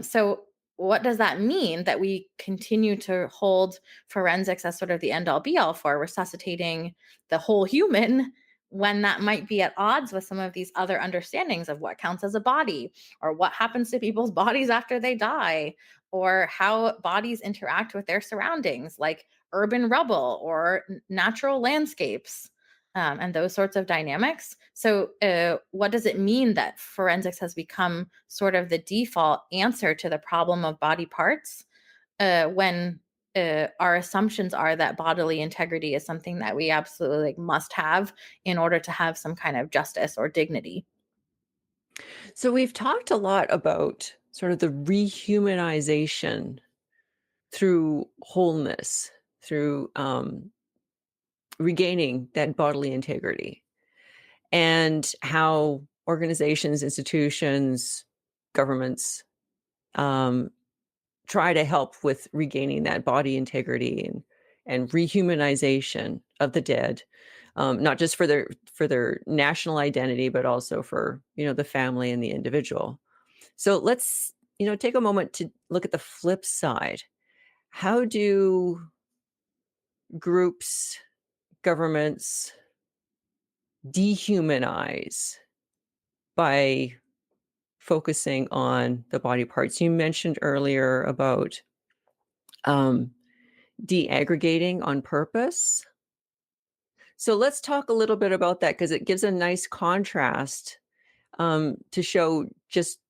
So what does that mean that we continue to hold forensics as sort of the end all be all for resuscitating the whole human when that might be at odds with some of these other understandings of what counts as a body, or what happens to people's bodies after they die, or how bodies interact with their surroundings, like urban rubble or natural landscapes, and those sorts of dynamics. So, what does it mean that forensics has become sort of the default answer to the problem of body parts when our assumptions are that bodily integrity is something that we absolutely like, must have in order to have some kind of justice or dignity? So we've talked a lot about sort of the rehumanization through wholeness, through regaining that bodily integrity, and how organizations, institutions, governments um, try to help with regaining that body integrity and rehumanization of the dead. not just for their national identity, but also for the family and the individual. So let's take a moment to look at the flip side. How do groups, governments dehumanize by focusing on the body parts? You mentioned earlier about um, de-aggregating on purpose. So let's talk a little bit about that because it gives a nice contrast to show just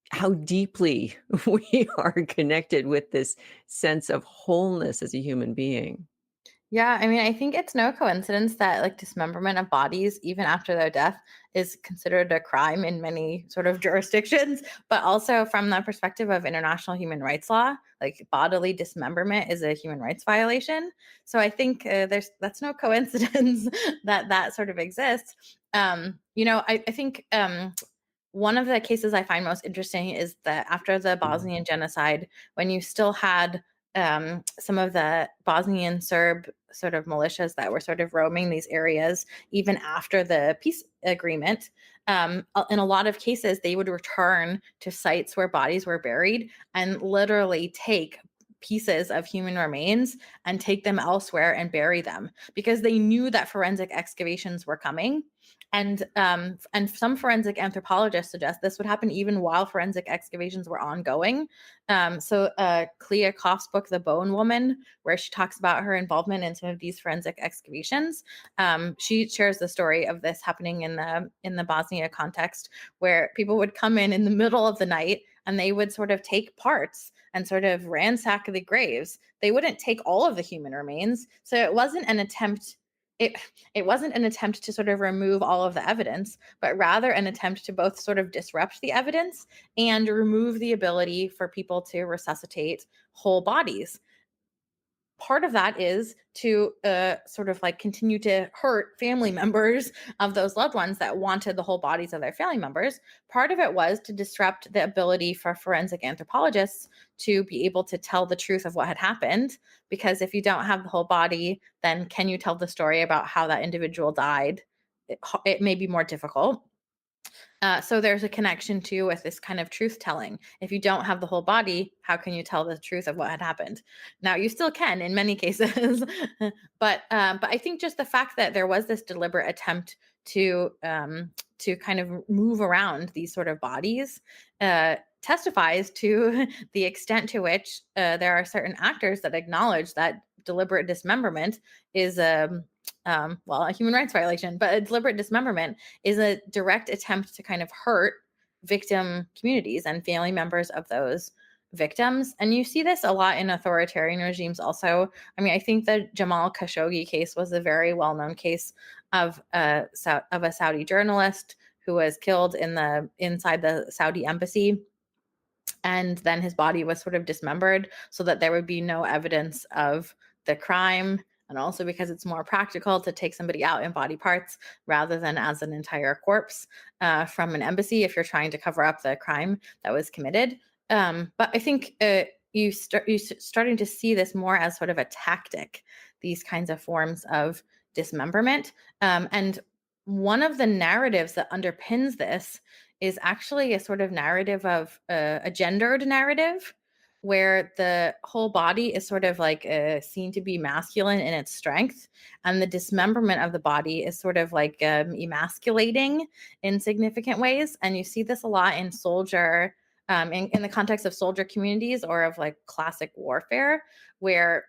how deeply we are connected with this sense of wholeness as a human being. Yeah, I mean, I think it's no coincidence that like dismemberment of bodies, even after their death, is considered a crime in many sort of jurisdictions, but also from the perspective of international human rights law, like bodily dismemberment is a human rights violation. So I think that's no coincidence that that sort of exists. I think one of the cases I find most interesting is that after the Bosnian genocide, when you still had some of the Bosnian Serb sort of militias that were sort of roaming these areas, even after the peace agreement, in a lot of cases, they would return to sites where bodies were buried and literally take pieces of human remains and take them elsewhere and bury them because they knew that forensic excavations were coming. And some forensic anthropologists suggest this would happen even while forensic excavations were ongoing. Clea Koff's book, The Bone Woman, where she talks about her involvement in some of these forensic excavations, she shares the story of this happening in the Bosnia context, where people would come in the middle of the night and they would sort of take parts and sort of ransack the graves. They wouldn't take all of the human remains, so it wasn't an attempt. It wasn't an attempt to sort of remove all of the evidence, but rather an attempt to both sort of disrupt the evidence and remove the ability for people to resuscitate whole bodies. Part of that is to sort of like continue to hurt family members of those loved ones that wanted the whole bodies of their family members. Part of it was to disrupt the ability for forensic anthropologists to be able to tell the truth of what had happened. Because if you don't have the whole body, then can you tell the story about how that individual died? It may be more difficult. So there's a connection too with this kind of truth telling. If you don't have the whole body, how can you tell the truth of what had happened? Now you still can in many cases, but I think just the fact that there was this deliberate attempt to kind of move around these sort of bodies testifies to the extent to which there are certain actors that acknowledge that deliberate dismemberment is a human rights violation, but a deliberate dismemberment is a direct attempt to kind of hurt victim communities and family members of those victims. And you see this a lot in authoritarian regimes also. I mean, I think the Jamal Khashoggi case was a very well-known case of a Saudi journalist who was killed inside the Saudi embassy, and then his body was sort of dismembered so that there would be no evidence of the crime, and also because it's more practical to take somebody out in body parts rather than as an entire corpse from an embassy if you're trying to cover up the crime that was committed. But I think you starting to see this more as sort of a tactic, these kinds of forms of dismemberment. And one of the narratives that underpins this is actually a sort of narrative of a gendered narrative where the whole body is sort of like seen to be masculine in its strength, and the dismemberment of the body is sort of like emasculating in significant ways. And you see this a lot in in the context of soldier communities or of like classic warfare, where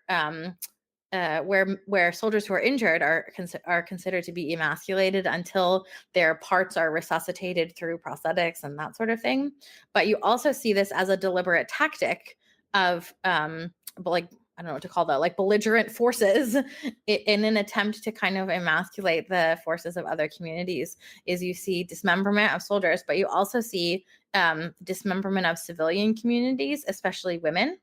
where soldiers who are injured are considered to be emasculated until their parts are resuscitated through prosthetics and that sort of thing. But you also see this as a deliberate tactic of like, I don't know what to call that, like belligerent forces in an attempt to kind of emasculate the forces of other communities. Is you see dismemberment of soldiers, but you also see dismemberment of civilian communities, especially women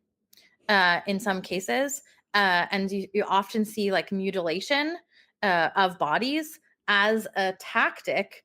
in some cases. And you often see like mutilation of bodies as a tactic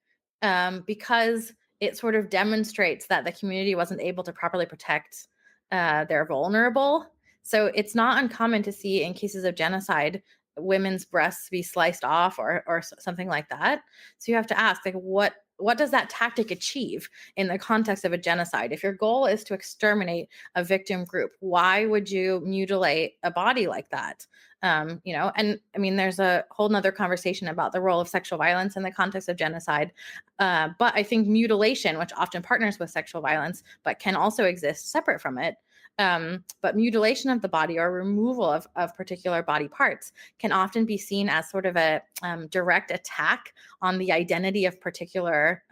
because it sort of demonstrates that the community wasn't able to properly protect their vulnerable. So it's not uncommon to see in cases of genocide women's breasts be sliced off or something like that. So you have to ask, like, what does that tactic achieve in the context of a genocide? If your goal is to exterminate a victim group, why would you mutilate a body like that? And I mean, there's a whole nother conversation about the role of sexual violence in the context of genocide. But I think mutilation, which often partners with sexual violence, but can also exist separate from it, but mutilation of the body or removal of particular body parts can often be seen as sort of a direct attack on the identity of particular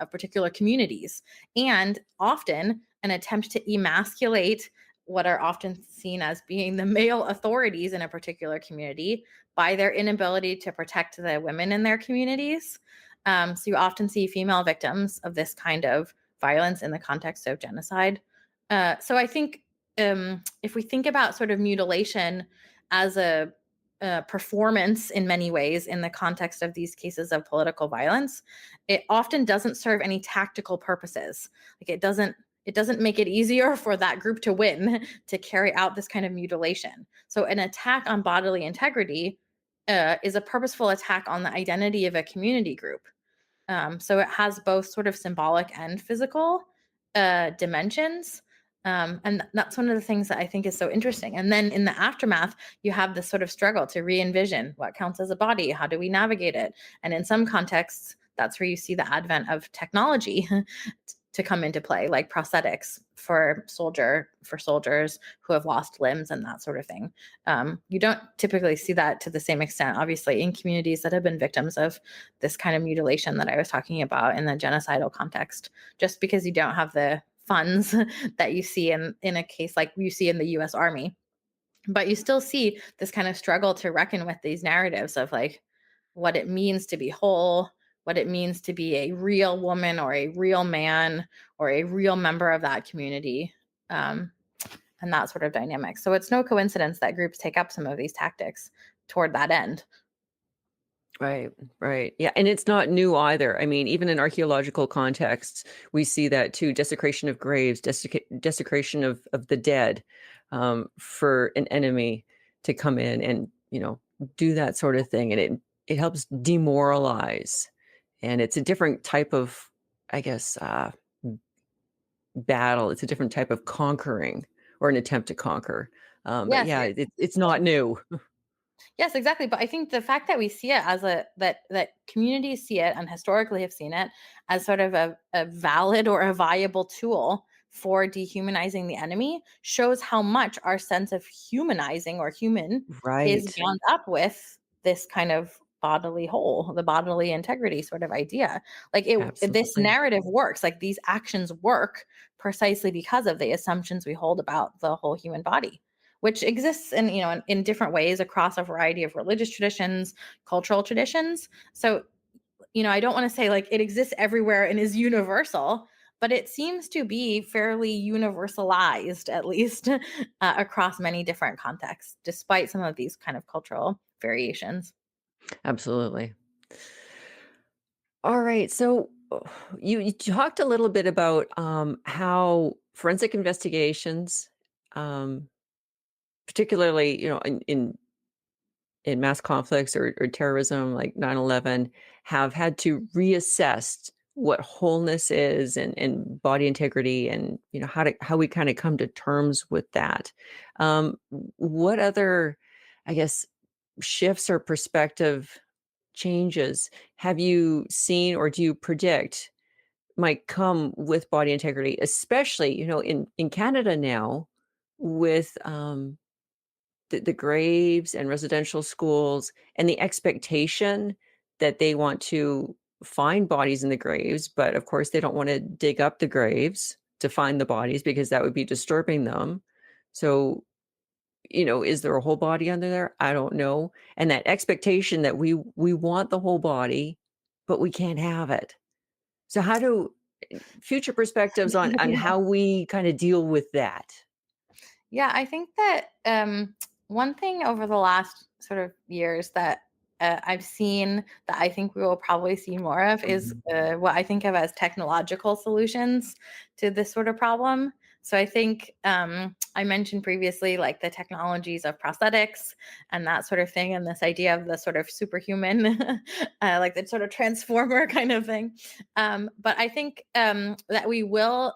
communities, and often an attempt to emasculate what are often seen as being the male authorities in a particular community by their inability to protect the women in their communities. So you often see female victims of this kind of violence in the context of genocide. So I think if we think about sort of mutilation as a performance in many ways in the context of these cases of political violence, it often doesn't serve any tactical purposes. Like it doesn't make it easier for that group to win to carry out this kind of mutilation. So an attack on bodily integrity is a purposeful attack on the identity of a community group. So it has both sort of symbolic and physical dimensions. And that's one of the things that I think is so interesting. And then in the aftermath, you have this sort of struggle to re envision what counts as a body. How do we navigate it? And in some contexts, that's where you see the advent of technology to come into play, like prosthetics for soldiers who have lost limbs and that sort of thing. You don't typically see that to the same extent, obviously, in communities that have been victims of this kind of mutilation that I was talking about in the genocidal context, just because you don't have the funds that you see in a case like you see in the US Army. But you still see this kind of struggle to reckon with these narratives of like what it means to be whole, what it means to be a real woman or a real man or a real member of that community, um, and that sort of dynamic. So it's no coincidence that groups take up some of these tactics toward that end. Right, right. Yeah, and it's not new either. I mean, even in archaeological contexts, we see that too: desecration of graves, desecration of the dead, for an enemy to come in and do that sort of thing, and it helps demoralize, and it's a different type of, I guess, battle. It's a different type of conquering or an attempt to conquer. But Yes, yeah, it's not new. yes, exactly. But I think the fact that we see it as that communities see it and historically have seen it as sort of a valid or a viable tool for dehumanizing the enemy shows how much our sense of humanizing or human is Right. bound up with this kind of bodily whole, the bodily integrity sort of idea. Like this Absolutely. narrative works, like these actions work precisely because of the assumptions we hold about the whole human body, which exists in different ways across a variety of religious traditions, cultural traditions. So, I don't want to say like it exists everywhere and is universal, but it seems to be fairly universalized, at least across many different contexts, despite some of these kind of cultural variations. Absolutely. All right. So you talked a little bit about how forensic investigations, um, particularly in mass conflicts or terrorism like 9/11, have had to reassess what wholeness is and body integrity, and how we kind of come to terms with that. What other, I guess, shifts or perspective changes have you seen or do you predict might come with body integrity, especially, in Canada now with the graves and residential schools and the expectation that they want to find bodies in the graves, but of course they don't want to dig up the graves to find the bodies because that would be disturbing them. So, is there a whole body under there? I don't know. And that expectation that we want the whole body, but we can't have it. So how do future perspectives on Yeah. how we kind of deal with that? Yeah, I think that one thing over the last sort of years that I've seen that I think we will probably see more of is Mhm. what I think of as technological solutions to this sort of problem. So I think I mentioned previously like the technologies of prosthetics and that sort of thing, and this idea of the sort of superhuman, like the sort of transformer kind of thing. But I think that we will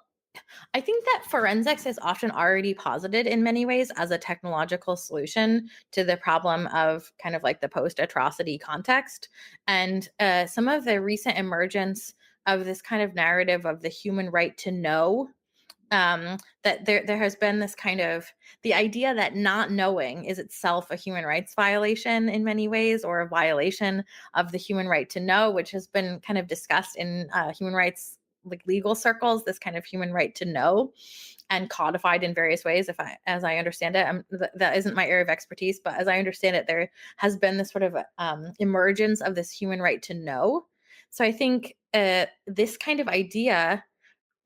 I think that forensics is often already posited in many ways as a technological solution to the problem of kind of like the post atrocity context. And some of the recent emergence of this kind of narrative of the human right to know, that there has been this kind of the idea that not knowing is itself a human rights violation in many ways, or a violation of the human right to know, which has been kind of discussed in human rights like legal circles, this kind of human right to know, and codified in various ways. If I as I understand it, that isn't my area of expertise, but as I understand it, there has been this sort of emergence of this human right to know. So I think this kind of idea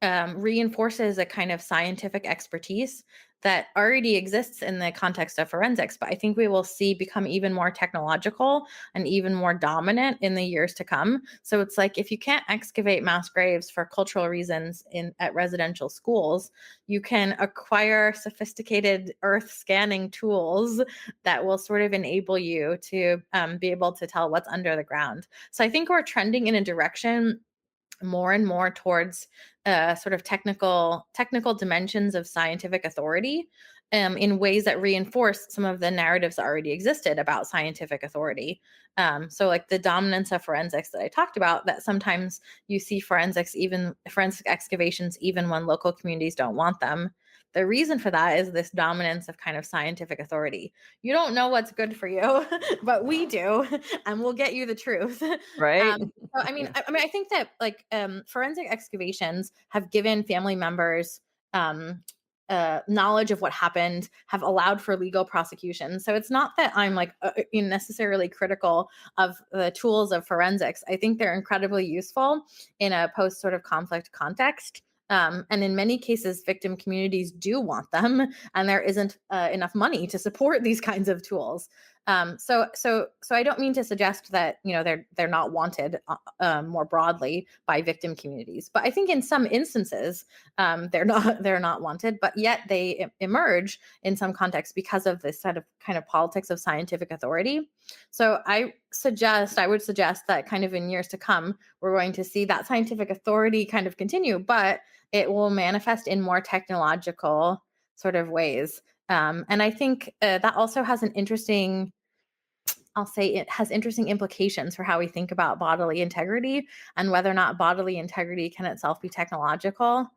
reinforces a kind of scientific expertise that already exists in the context of forensics, but I think we will see become even more technological and even more dominant in the years to come. So it's like if you can't excavate mass graves for cultural reasons in at residential schools, you can acquire sophisticated earth scanning tools that will sort of enable you to be able to tell what's under the ground. So I think we're trending in a direction more and more towards sort of technical dimensions of scientific authority, in ways that reinforce some of the narratives that already existed about scientific authority. So like the dominance of forensics that I talked about, that sometimes you see forensic excavations even when local communities don't want them. The reason for that is this dominance of kind of scientific authority. You don't know what's good for you, but we do, and we'll get you the truth. Right? So, I mean, Yeah. I think that like forensic excavations have given family members um, knowledge of what happened, have allowed for legal prosecution. So it's not that I'm like necessarily critical of the tools of forensics. I think they're incredibly useful in a post sort of conflict context. And in many cases, victim communities do want them, and there isn't enough money to support these kinds of tools. So I don't mean to suggest that they're not wanted more broadly by victim communities, but I think in some instances they're not wanted, but yet they emerge in some contexts because of this sort of kind of politics of scientific authority. So I would suggest that kind of in years to come, we're going to see that scientific authority kind of continue, but it will manifest in more technological sort of ways. And I think that also has an interesting I'll say it has interesting implications for how we think about bodily integrity and whether or not bodily integrity can itself be technological.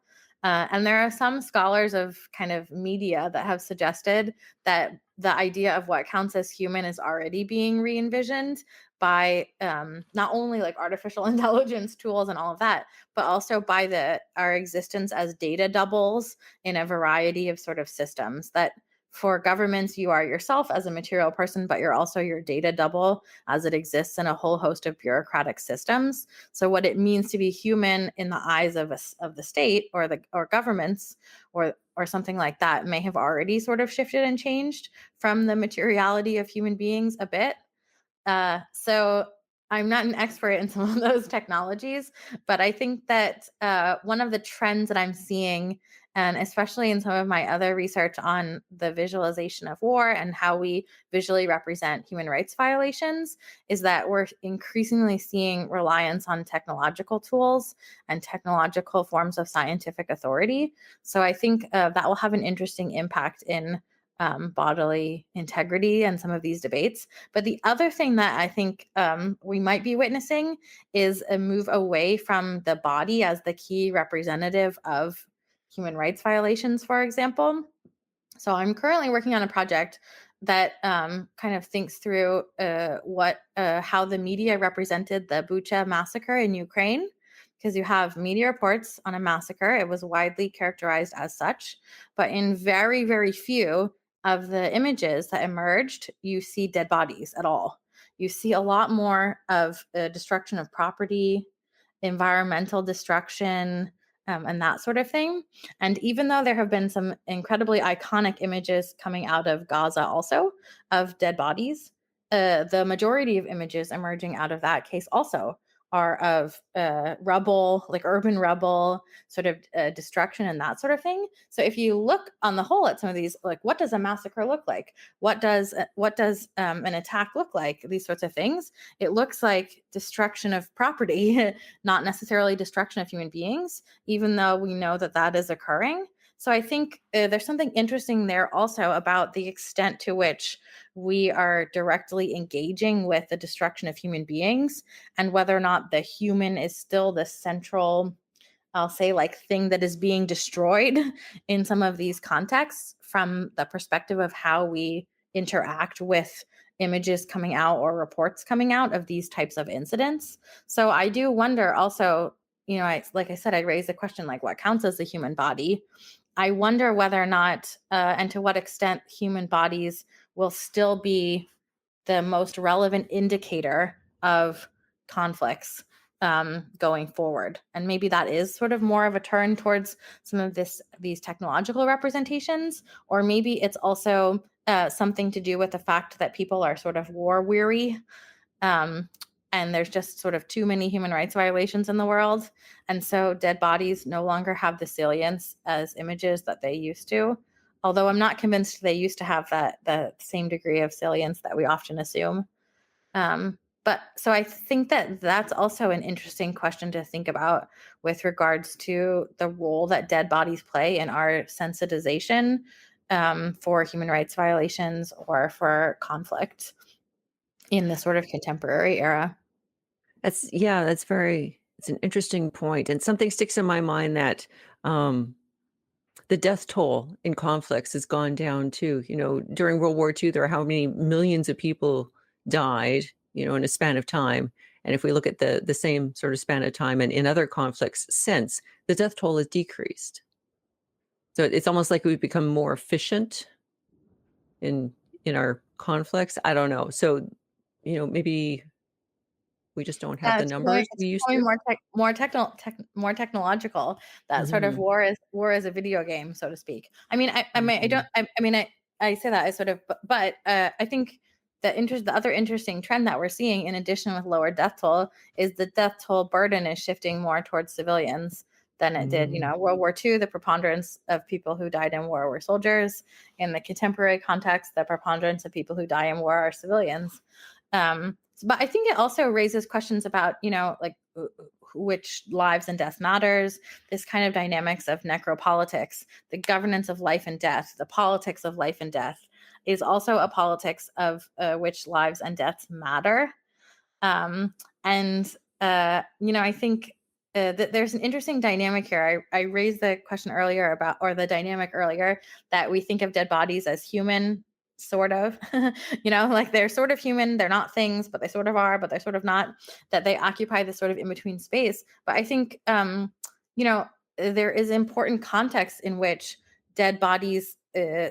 And there are some scholars of kind of media that have suggested that the idea of what counts as human is already being re envisioned by not only like artificial intelligence tools and all of that, but also by our existence as data doubles in a variety of sort of systems. That for governments, you are yourself as a material person, but you're also your data double as it exists in a whole host of bureaucratic systems. So, what it means to be human in the eyes of the state or governments or something like that may have already sort of shifted and changed from the materiality of human beings a bit. So I'm not an expert in some of those technologies, but I think that one of the trends that I'm seeing, and especially in some of my other research on the visualization of war and how we visually represent human rights violations, is that we're increasingly seeing reliance on technological tools and technological forms of scientific authority. So I think that will have an interesting impact in bodily integrity and some of these debates. But the other thing that I think we might be witnessing is a move away from the body as the key representative of human rights violations, for example. So I'm currently working on a project that kind of thinks through how the media represented the Bucha massacre in Ukraine, because you have media reports on a massacre. It was widely characterized as such, but in very, very few of the images that emerged, you see dead bodies at all. You see a lot more of destruction of property, environmental destruction, and that sort of thing. And even though there have been some incredibly iconic images coming out of Gaza also of dead bodies, the majority of images emerging out of that case also are of rubble, like urban rubble, sort of destruction and that sort of thing. So if you look on the whole at some of these, like what does a massacre look like? What does an attack look like? These sorts of things. It looks like destruction of property, not necessarily destruction of human beings, even though we know that that is occurring. So I think there's something interesting there also about the extent to which we are directly engaging with the destruction of human beings and whether or not the human is still the central, I'll say, like thing that is being destroyed in some of these contexts from the perspective of how we interact with images coming out or reports coming out of these types of incidents. So I do wonder also, like I said, I raised the question like what counts as the human body. I wonder whether or not, and to what extent, human bodies will still be the most relevant indicator of conflicts going forward. And maybe that is sort of more of a turn towards some of these technological representations, or maybe it's also something to do with the fact that people are sort of war weary, um, and there's just sort of too many human rights violations in the world. And so dead bodies no longer have the salience as images that they used to. Although I'm not convinced they used to have the same degree of salience that we often assume. But so I think that that's also an interesting question to think about with regards to the role that dead bodies play in our sensitization for human rights violations or for conflict in the sort of contemporary era. It's an interesting point, and something sticks in my mind that, um, the death toll in conflicts has gone down too. During World War II, there are how many millions of people died, in a span of time, and if we look at the same sort of span of time and in other conflicts since, the death toll has decreased. So it's almost like we've become more efficient in our conflicts. I don't know. So, maybe we just don't have Yeah, the it's becoming numbers it's we used becoming to? more technological. That sort of Mhm. war is a video game, so to speak. I mean, I mean, I don't. Mhm. I mean, I say that I sort of, but I think the other interesting trend that we're seeing, in addition with lower death toll, is the death toll burden is shifting more towards civilians than it did. Mm. World War II, the preponderance of people who died in war were soldiers. In the contemporary context, the preponderance of people who die in war are civilians. But I think it also raises questions about, like which lives and death matters, this kind of dynamics of necropolitics, the governance of life and death, the politics of life and death is also a politics of which lives and deaths matter. And I think that there's an interesting dynamic here. I raised the question earlier about, or the dynamic earlier, that we think of dead bodies as human, sort of, like they're sort of human. They're not things, but they sort of are, but they're sort of not. That they occupy this sort of in between space. But I think, there is important context in which dead bodies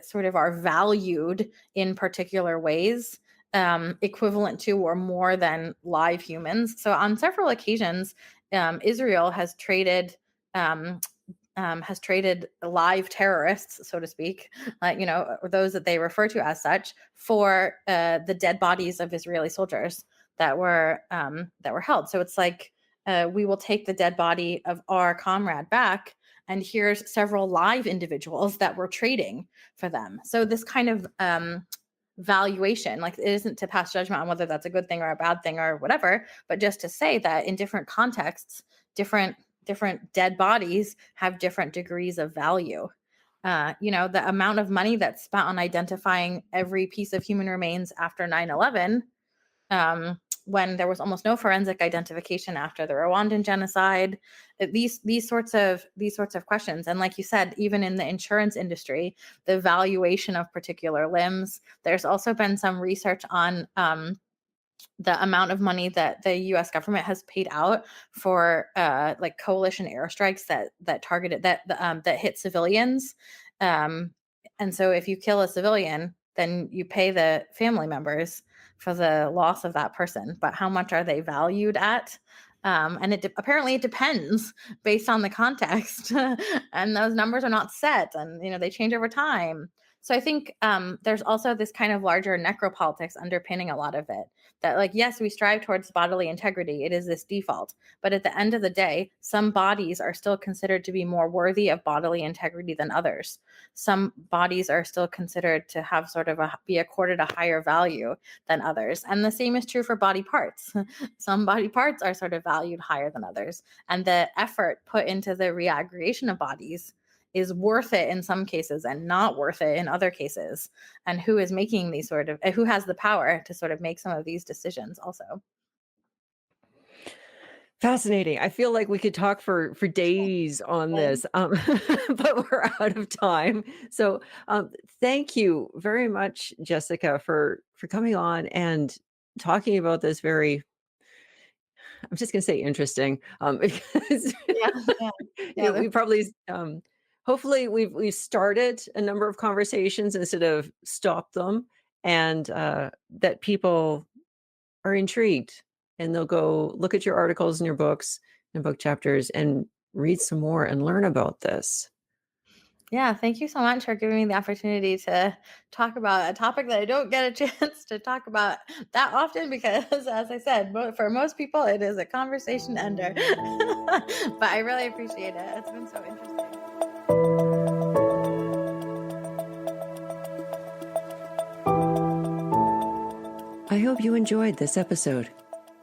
sort of are valued in particular ways, equivalent to or more than live humans. So on several occasions, Israel um, has traded live terrorists, so to speak, or those that they refer to as such, for the dead bodies of Israeli soldiers that were held. So it's like, we will take the dead body of our comrade back, and here's several live individuals that we're trading for them. So this kind of valuation, like, it isn't to pass judgment on whether that's a good thing or a bad thing or whatever, but just to say that in different contexts, different dead bodies have different degrees of value. The amount of money that's spent on identifying every piece of human remains after 9/11, when there was almost no forensic identification after the Rwandan genocide. These sorts of questions, and like you said, even in the insurance industry, the valuation of particular limbs. There's also been some research on the amount of money that the U.S. government has paid out for like coalition airstrikes that targeted that hit civilians. Um, and so, if you kill a civilian, then you pay the family members for the loss of that person. But how much are they valued at? And apparently it depends based on the context, and those numbers are not set, and they change over time. So I think there's also this kind of larger necropolitics underpinning a lot of it, that, like, yes, we strive towards bodily integrity. It is this default. But at the end of the day, some bodies are still considered to be more worthy of bodily integrity than others. Some bodies are still considered to have sort of be accorded a higher value than others. And the same is true for body parts. Some body parts are sort of valued higher than others. And the effort put into the reaggregation of bodies is worth it in some cases and not worth it in other cases. And who is making these sort of, who has the power to sort of make some of these decisions also. Fascinating. I feel like we could talk for days on this, but we're out of time. So, thank you very much, Jessica, for coming on and talking about this very, I'm just gonna say interesting, because Yeah, yeah, yeah. we probably, hopefully we've started a number of conversations instead of stopped them, and, that people are intrigued and they'll go look at your articles and your books and book chapters and read some more and learn about this. Yeah, thank you so much for giving me the opportunity to talk about a topic that I don't get a chance to talk about that often because, as I said, for most people, it is a conversation ender. But I really appreciate it. It's been so interesting. I hope you enjoyed this episode.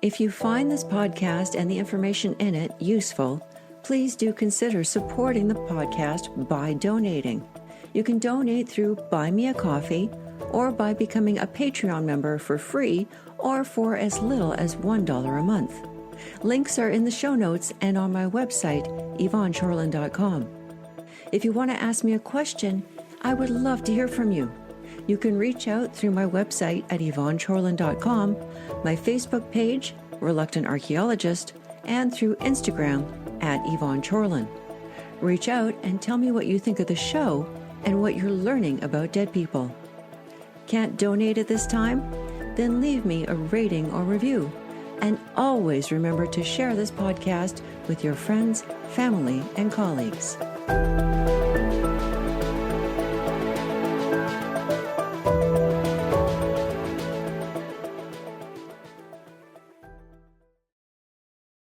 If you find this podcast and the information in it useful, please do consider supporting the podcast by donating. You can donate through Buy Me a Coffee or by becoming a Patreon member for free or for as little as $1 a month. Links are in the show notes and on my website, yvonnechorlin.com. If you want to ask me a question, I would love to hear from you. You can reach out through my website at yvonnechorlin.com, my Facebook page, Reluctant Archaeologist, and through Instagram at Yvonne Chorlin. Reach out and tell me what you think of the show and what you're learning about dead people. Can't donate at this time? Then leave me a rating or review. And always remember to share this podcast with your friends, family, and colleagues.